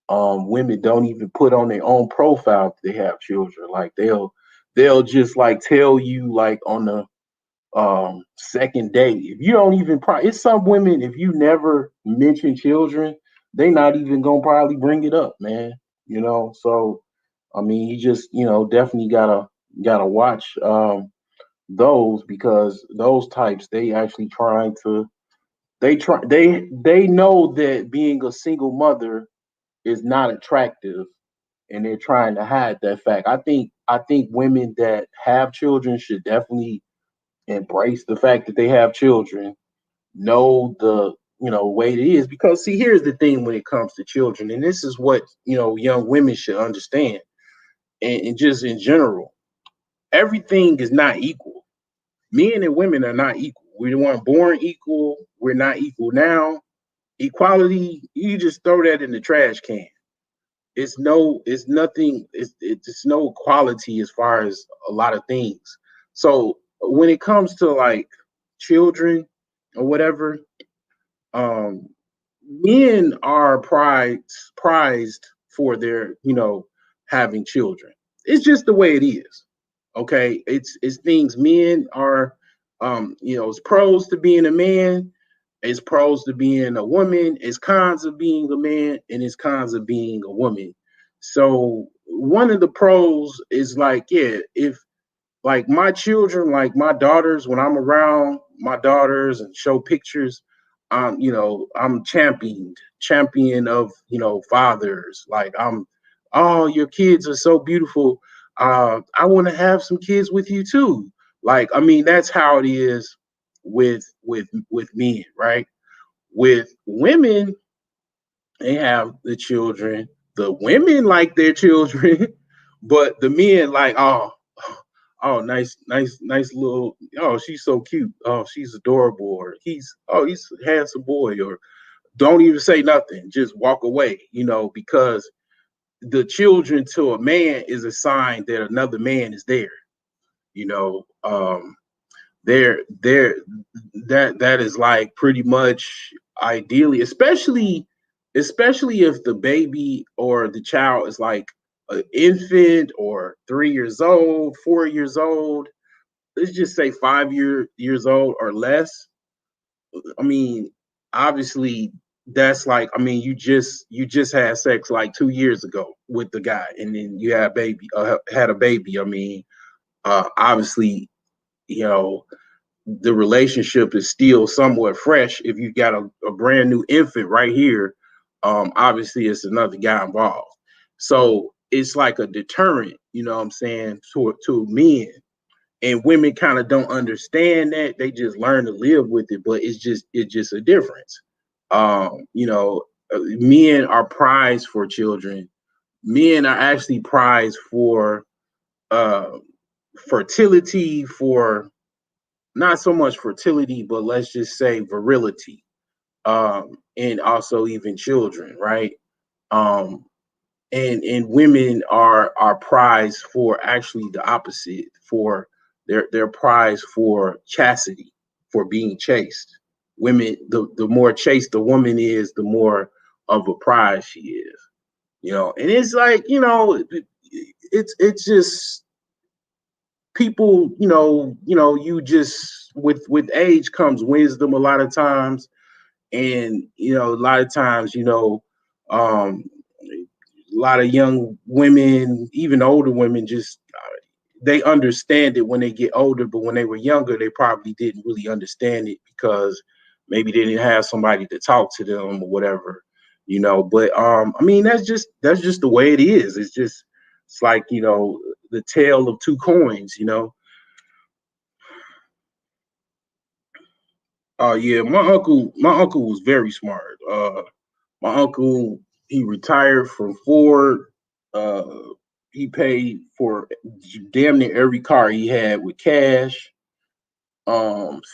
women don't even put on their own profile that they have children. Like they'll just like tell you like on the second date. If you don't even it's some women, if you never mention children, they not even gonna probably bring it up, man. So I mean, you just definitely gotta watch those, because those types, they actually trying to they know that being a single mother is not attractive, and they're trying to hide that fact. I think women that have children should definitely embrace the fact that they have children, know the way it is, because see, here's the thing when it comes to children, and this is what young women should understand, and just in general, everything is not equal. Men and women are not equal. We weren't born equal. We're not equal now. Equality, you just throw that in the trash can. It's nothing. It's no equality as far as a lot of things. So when it comes to like children or whatever, um, men are prized for their having children. It's just the way it is. Okay, it's things. Men are it's pros to being a man, it's pros to being a woman, it's cons of being a man, and it's cons of being a woman. So one of the pros is like, yeah, if like my children, like my daughters, when I'm around my daughters and show pictures, I'm champion of fathers. Like oh, your kids are so beautiful. I want to have some kids with you too. Like, I mean, that's how it is with men, right? With women, they have the children. The women like their children, but the men like, oh, nice little, oh, she's so cute. Oh, she's adorable. Or he's a handsome boy. Or don't even say nothing. Just walk away, because the children to a man is a sign that another man is there. You know, there that is like pretty much ideally, especially if the baby or the child is like an infant or 3 years old, 4 years old. Let's just say 5 years old or less. I mean, obviously that's like, I mean, you just had sex like 2 years ago with the guy, and then you had a baby. I mean, obviously, you know, the relationship is still somewhat fresh. If you got a brand new infant right here, obviously it's another guy involved. So it's like a deterrent, you know what I'm saying, to men. And women kind of don't understand that. They just learn to live with it, but it's just a difference. Men are prized for children. Men are actually prized for uh, fertility, for not so much fertility, but let's just say virility, and also even children, right? Um, and women are prized for actually the opposite, for their prize for chastity, for being chaste. Women, the more chaste the woman is, the more of a prize she is. And it's like, it's just people, you just, with age comes wisdom a lot of times. And a lot of times, um a lot of young women, even older women, just they understand it when they get older, but when they were younger, they probably didn't really understand it because maybe they didn't have somebody to talk to them or whatever. But I mean, that's just the way it is. It's like, the tale of two coins. Oh yeah, my uncle was very smart. My uncle, he retired from Ford. Uh, he paid for damn near every car he had with cash.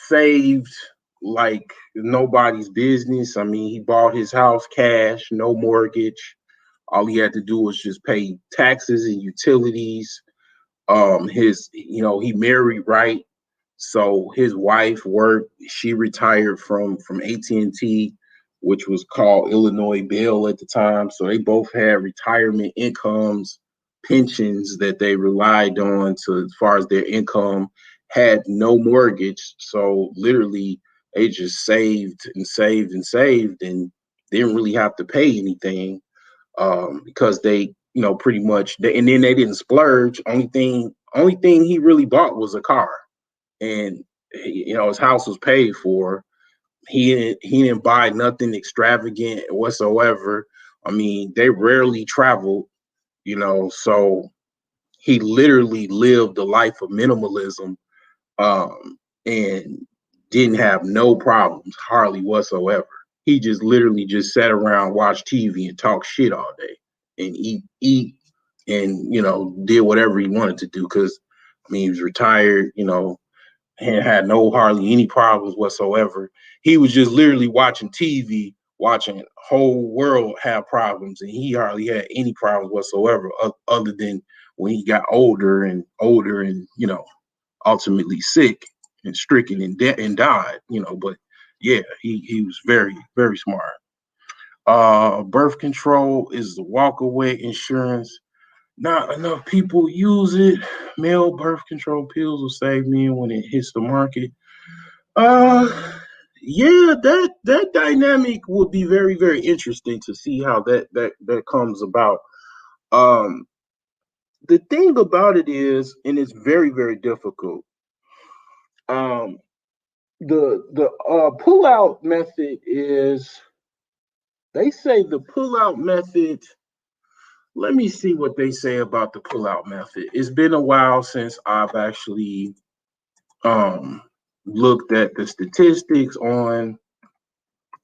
Saved like nobody's business. I mean, he bought his house cash, no mortgage. All he had to do was just pay taxes and utilities. He married right, so his wife worked. She retired from AT&T, which was called Illinois Bell at the time. So they both had retirement incomes, pensions that they relied on to as far as their income. Had no mortgage, so literally they just saved and saved and saved, and didn't really have to pay anything, because they, pretty much, and then they didn't splurge. Only thing he really bought was a car, and his house was paid for. He didn't buy nothing extravagant whatsoever. I mean, they rarely traveled, so he literally lived a life of minimalism, and didn't have no problems hardly whatsoever. He just literally just sat around, watched TV, and talked shit all day, and eat, and did whatever he wanted to do. Because I mean, he was retired, and had no hardly any problems whatsoever. He was just literally watching TV, watching whole world have problems, and he hardly had any problems whatsoever, other than when he got older, and ultimately sick and stricken and died. But yeah, he was very, very smart. Birth control is the walkaway insurance. Not enough people use it. Male birth control pills will save men when it hits the market. Uh, yeah, that dynamic would be very, very interesting to see how that comes about. Um, the thing about it is, and it's very, very difficult. Um, the pull out method is, they say the pull out method. Let me see what they say about the pull out method. It's been a while since I've actually um looked at the statistics on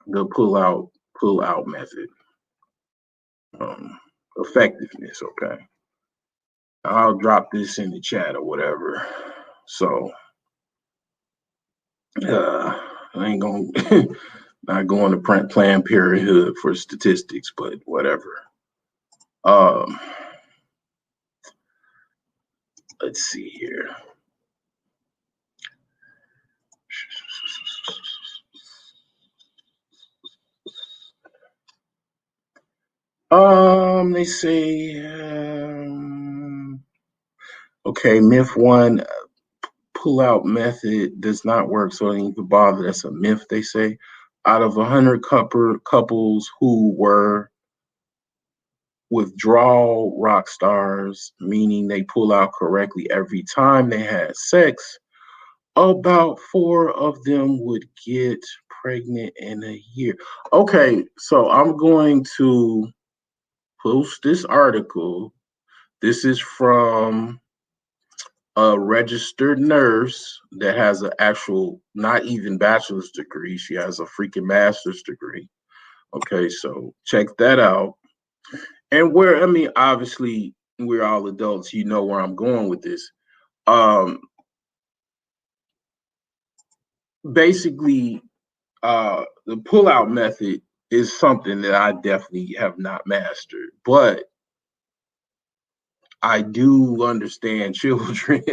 the pull out method, um effectiveness. Okay, I'll drop this in the chat or whatever. So I ain't gonna not going to print Planned Parenthood for statistics, but whatever. um let's see here. They say, okay, myth one, pull-out method does not work, so don't even bother. That's a myth, they say. Out of 100 couples who were withdrawal rock stars, meaning they pull out correctly every time they had sex, about 4 of them would get pregnant in a year. Okay, so I'm going to post this article. This is from a registered nurse that has an actual, not even bachelor's degree. She has a freaking master's degree. Okay, so check that out. And where, I mean, obviously, we're all adults. You know where I'm going with this. Um, Basically, the pull-out method is something that I definitely have not mastered, but I do understand children.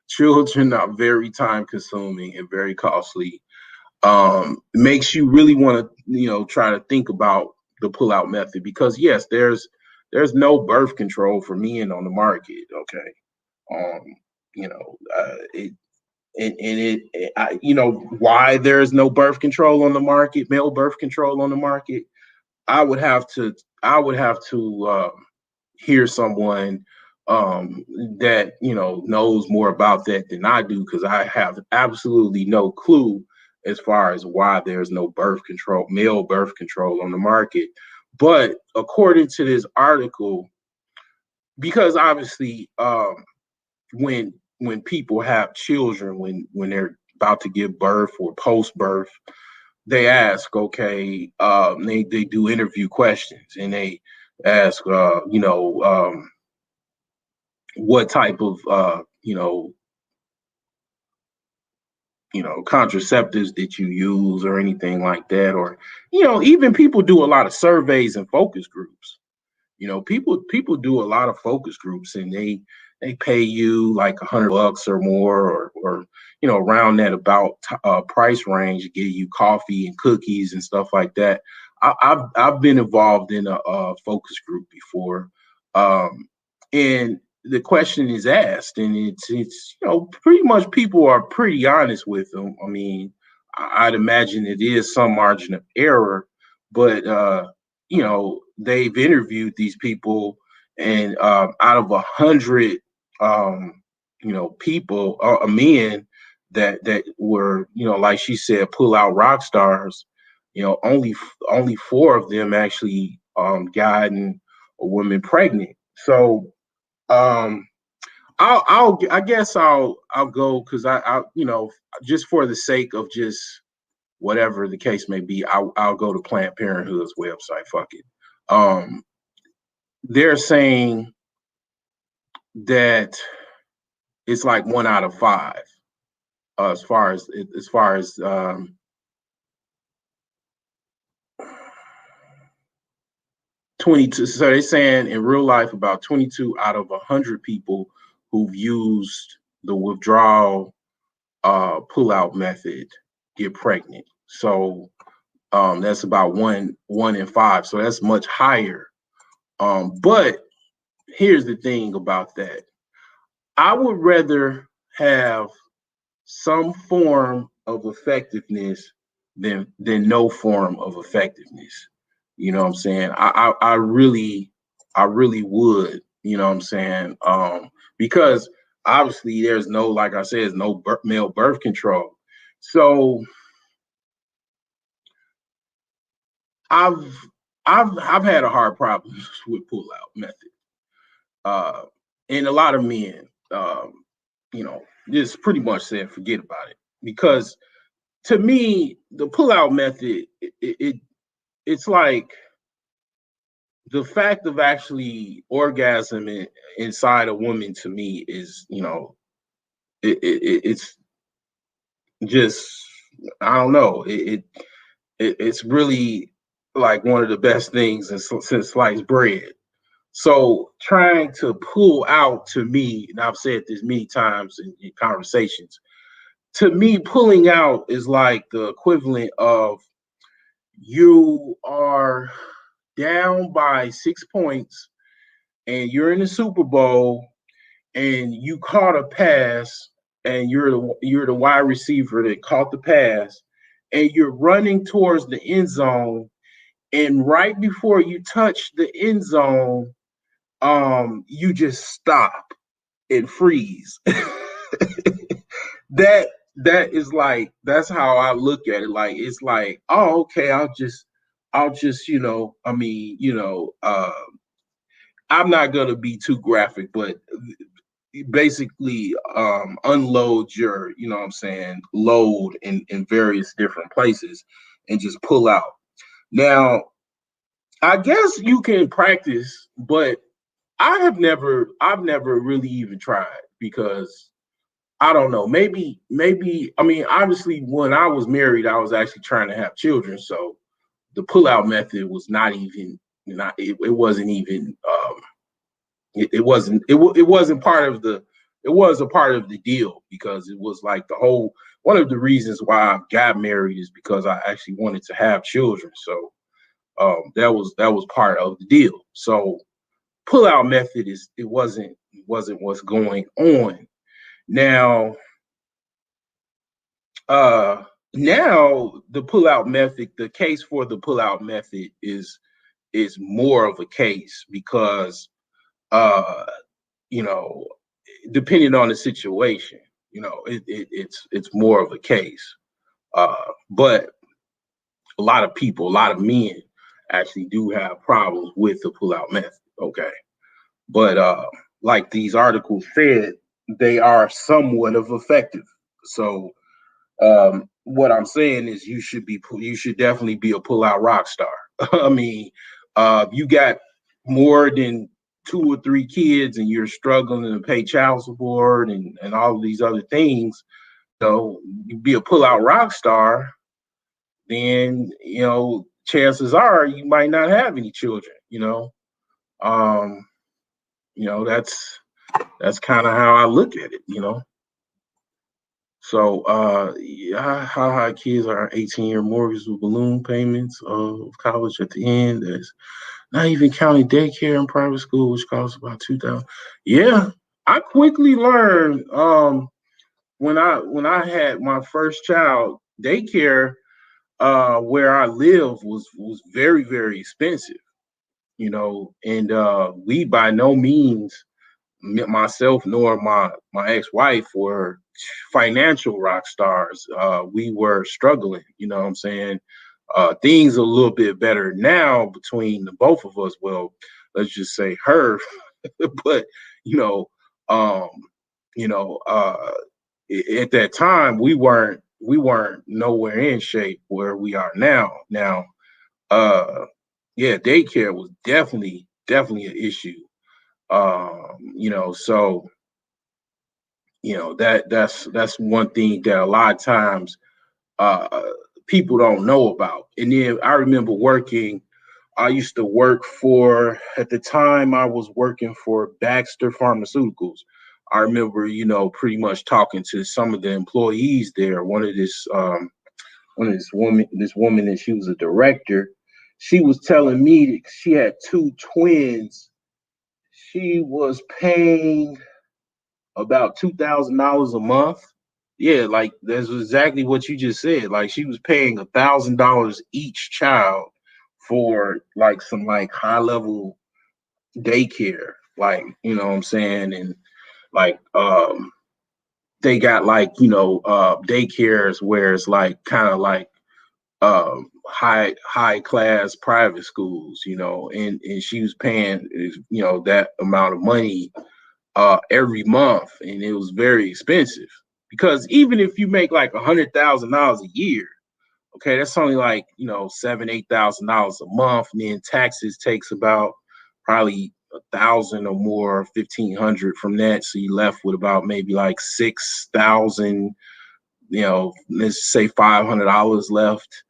Children are very time consuming and very costly. It makes you really want to, try to think about the pull-out method, because yes, there's no birth control for men on the market. Okay. Um, it and why there's no birth control on the market, male birth control on the market. I would have to hear someone that knows more about that than I do, because I have absolutely no clue as far as why there's no male birth control on the market. But according to this article, because obviously, when people have children, when they're about to give birth or post birth, they ask, okay, they do interview questions, and they ask, what type of contraceptives that you use or anything like that, or even people do a lot of surveys and focus groups. People do a lot of focus groups, and they pay you like $100 or more, or around that about price range, give you coffee and cookies and stuff like that. I've been involved in a focus group before, and the question is asked, and it's pretty much people are pretty honest with them. I mean, I'd imagine it is some margin of error, but they've interviewed these people, and out of 100 people, men that were, like she said, pull out rock stars, only four of them actually gotten a woman pregnant. So I guess I'll go, because I just for the sake of just whatever the case may be, I'll go to Planned Parenthood's website. Fuck it. They're saying that it's like 1 out of 5, as far as 22. So they're saying in real life, about 22 out of 100 people who've used the withdrawal pull-out method get pregnant. So that's about one in 5. So that's much higher. But here's the thing about that. I would rather have some form of effectiveness than no form of effectiveness. You know what I'm saying? I really would. You know what I'm saying? Because obviously there's no, like I said, there's no male birth control. So I've I've had a hard problem with pull out method, uh, and a lot of men, just pretty much said forget about it, because to me the pull out method, it's like the fact of actually orgasm inside a woman, to me, is it's just, I don't know, it's really like one of the best things since sliced bread. So trying to pull out, to me, and I've said this many times in conversations, to me, pulling out is like the equivalent of you are down by 6 points and you're in the Super Bowl and you caught a pass, and you're the wide receiver that caught the pass, and you're running towards the end zone, and right before you touch the end zone, you just stop and freeze. That is like, that's how I look at it. Like, it's like, oh, okay, I'll just I'm not gonna be too graphic, but basically unload your, what I'm saying, load in various different places and just pull out. Now, I guess you can practice, but I've never really even tried, because I don't know. Maybe. I mean, obviously, when I was married, I was actually trying to have children, so the pull-out method was not even not. It wasn't even. It wasn't part of the. It was a part of the deal, because it was like the whole. One of the reasons why I got married is because I actually wanted to have children. So that was part of the deal. So pull-out method is it wasn't what's going on now. Uh, Now the pull-out method, the case for the pull-out method is more of a case, because uh, you know, depending on the situation, it's more of a case. But a lot of people, a lot of men actually do have problems with the pull-out method. Okay. But like these articles said, they are somewhat of effective. So what I'm saying is you should definitely be a pull out rock star. I mean, you got more than two or three kids and you're struggling to pay child support and all of these other things, so you be a pull-out rock star, then chances are you might not have any children. Um, that's kind of how I look at it. So yeah, how high kids are 18-year mortgage with balloon payments of college at the end. That's not even counting daycare in private school, which costs about 2,000. Yeah, I quickly learned when I had my first child, daycare where I live was very, very expensive, and we by no means, myself nor my ex-wife, were financial rock stars. We were struggling, you know what I'm saying? Things are a little bit better now between the both of us. Well, let's just say her, but you know, um, you know, at that time we weren't nowhere in shape where we are now. Now, yeah, daycare was definitely an issue. So that's one thing that a lot of times uh people don't know about. And then I remember working. I used to work for, at the time I was working for Baxter Pharmaceuticals. I remember, pretty much talking to some of the employees there. One of this woman, and she was a director. She was telling me that she had two twins. She was paying about $2,000 a month. Yeah, like that's exactly what you just said. Like she was paying $1,000 each child for like some like high level daycare. Like, you know what I'm saying? And like they got like, daycares where it's like kind of like high class private schools, and she was paying that amount of money every month, and it was very expensive because even if you make like $100,000 a year, okay, that's only like $7,000-8,000 a month, and then taxes takes about probably 1,000 or more, 1,500 from that, so you left with about maybe like 6,000. Let's say $500 left.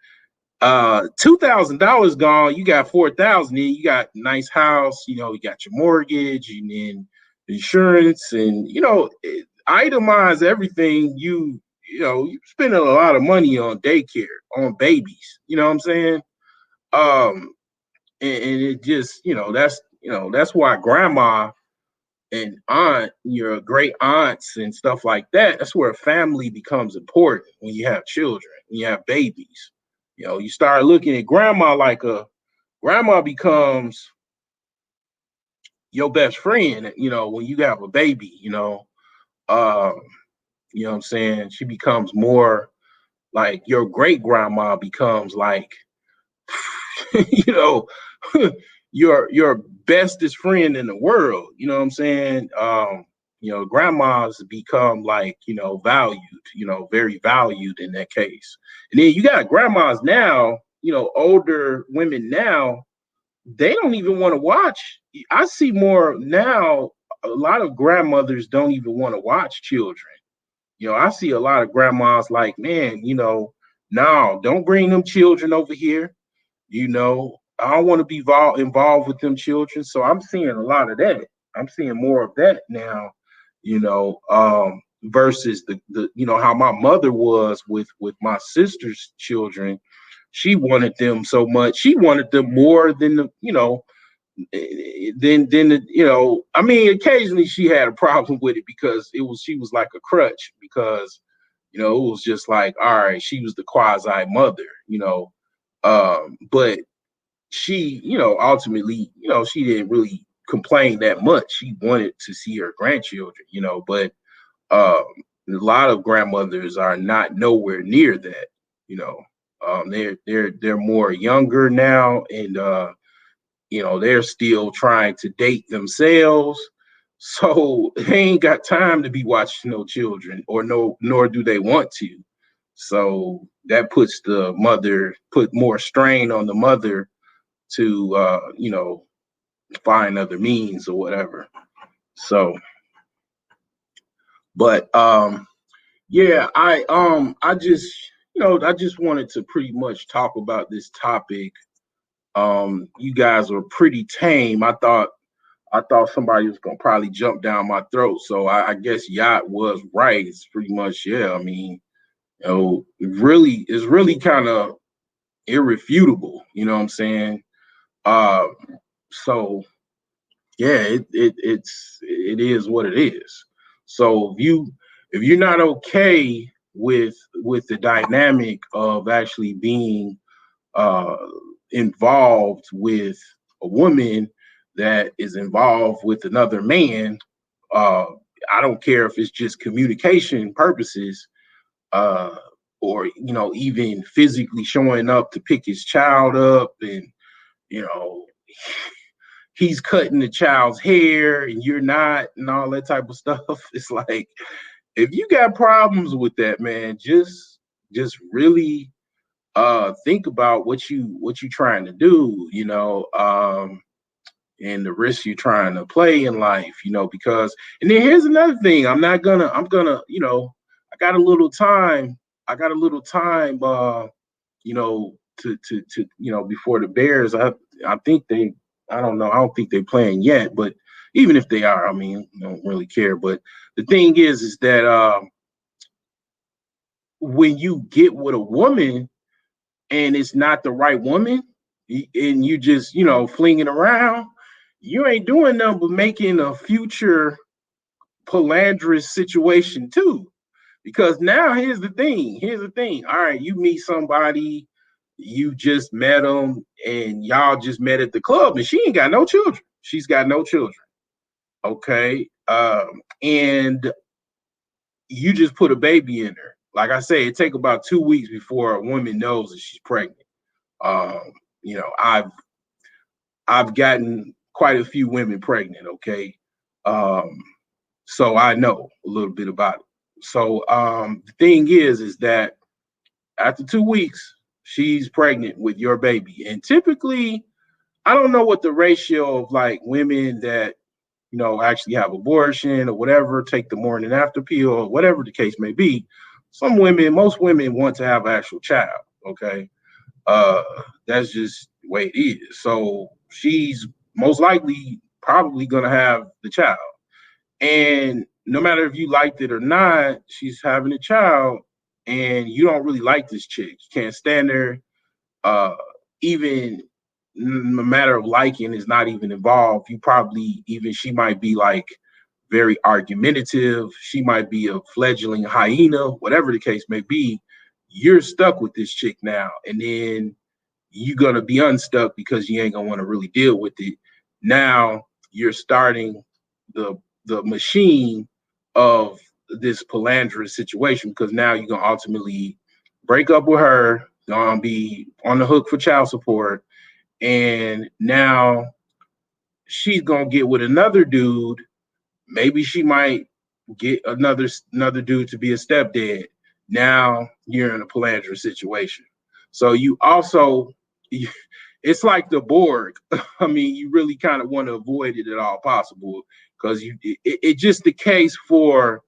$2,000 gone, you got 4,000. Then you got a nice house, you got your mortgage and then insurance, and itemize everything. You spending a lot of money on daycare, on babies, you know what I'm saying? And it just, that's why grandma and aunt, your great aunts and stuff like that, that's where family becomes important when you have children, when you have babies. You start looking at grandma becomes your best friend, when you have a baby, um, you know what I'm saying? She becomes more like your great grandma becomes like, you know, your bestest friend in the world. You know what I'm saying? Grandmas become like, valued, very valued in that case. And then you got grandmas now, older women now, they don't even want to watch. I see more now, a lot of grandmothers don't even want to watch children. I see a lot of grandmas like, man, no, don't bring them children over here. I don't want to be involved with them children. So I'm seeing a lot of that. I'm seeing more of that now, versus the how my mother was with my sister's children. She wanted them so much. She wanted them more than I mean, occasionally she had a problem with it because she was like a crutch because it was just like, all right, she was the quasi mother, but she, ultimately, she didn't really complain that much. She wanted to see her grandchildren, but um, a lot of grandmothers are not nowhere near that, you know. They're more younger now, and they're still trying to date themselves. So they ain't got time to be watching no children, or no, nor do they want to. So that put more strain on the mother to find other means or whatever. So, but yeah, I just I just wanted to pretty much talk about this topic. You guys were pretty tame. I thought somebody was gonna probably jump down my throat. So I guess Yacht was right. It's pretty much, yeah. I mean, really, it's really kind of irrefutable. You know what I'm saying? Uh, so yeah, it is what it is. So if you're not okay with the dynamic of actually being uh, involved with a woman that is involved with another man, uh, I don't care if it's just communication purposes, uh, or even physically showing up to pick his child up, and you know he's cutting the child's hair and you're not, and all that type of stuff. It's like, if you got problems with that, man, just really think about what you trying to do, and the risks you're trying to play in life, because, and then here's another thing. I got a little time. I got a little time to before the Bears. I think they, I don't know, I don't think they're playing yet, but even if they are, I mean, I don't really care. But the thing is that when you get with a woman and it's not the right woman, and you just flinging around, you ain't doing nothing but making a future polyandrous situation too. Because now here's the thing. All right, you meet somebody, you just met them, and y'all just met at the club, and she ain't got no children. She's got no children. Okay. And you just put a baby in her. Like I say, it take about 2 weeks before a woman knows that she's pregnant. Um, you know, I've gotten quite a few women pregnant. Okay. Um, so I know a little bit about it. So the thing is that after 2 weeks, she's pregnant with your baby. And typically, I don't know what the ratio of like women that actually have abortion or whatever, take the morning after pill or whatever the case may be. Most women want to have an actual child. Okay, uh, that's just the way it is. So she's most likely probably gonna have the child, and no matter if you liked it or not, she's having a child, and you don't really like this chick. You can't stand her. uh Even a matter of liking is not even involved. You probably, even she might be like very argumentative, she might be a fledgling hyena, whatever the case may be. You're stuck with this chick now, and then you're gonna be unstuck because you ain't gonna want to really deal with it. Now you're starting the machine of this polyandrous situation, because now you're gonna ultimately break up with her, gonna be on the hook for child support, and now she's gonna get with another dude. Maybe she might get another dude to be a stepdad. Now you're in a polyandrous situation. So you also, it's like the Borg. I mean, you really kind of want to avoid it at all possible, because it's just the case for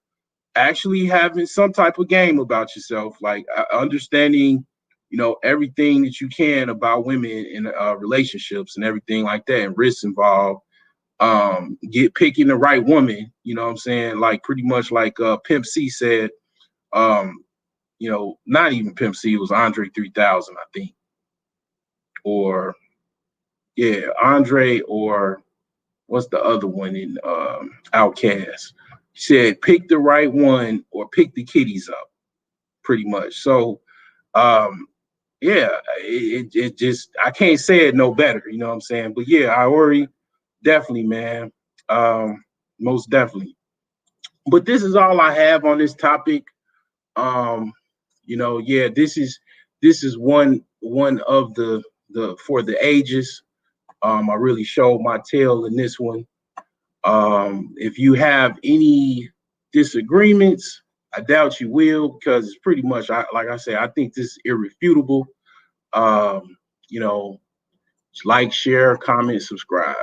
actually having some type of game about yourself, like understanding, everything that you can about women in relationships and everything like that, and risks involved. Get picking the right woman. You know what I'm saying? Like pretty much like Pimp C said. Um, not even Pimp C, it was Andre 3000, I think, or yeah, Andre, or what's the other one in Outcast? He said, pick the right one or pick the kiddies up, pretty much. So um, yeah, it just, I can't say it no better, you know what I'm saying? But yeah, I worry, definitely, man. Most definitely. But this is all I have on this topic. Um, yeah, this is one of the for the ages. I really showed my tail in this one. If you have any disagreements, I doubt you will, because it's pretty much, like I say, I think this is irrefutable. Um, you know, like, share, comment, subscribe.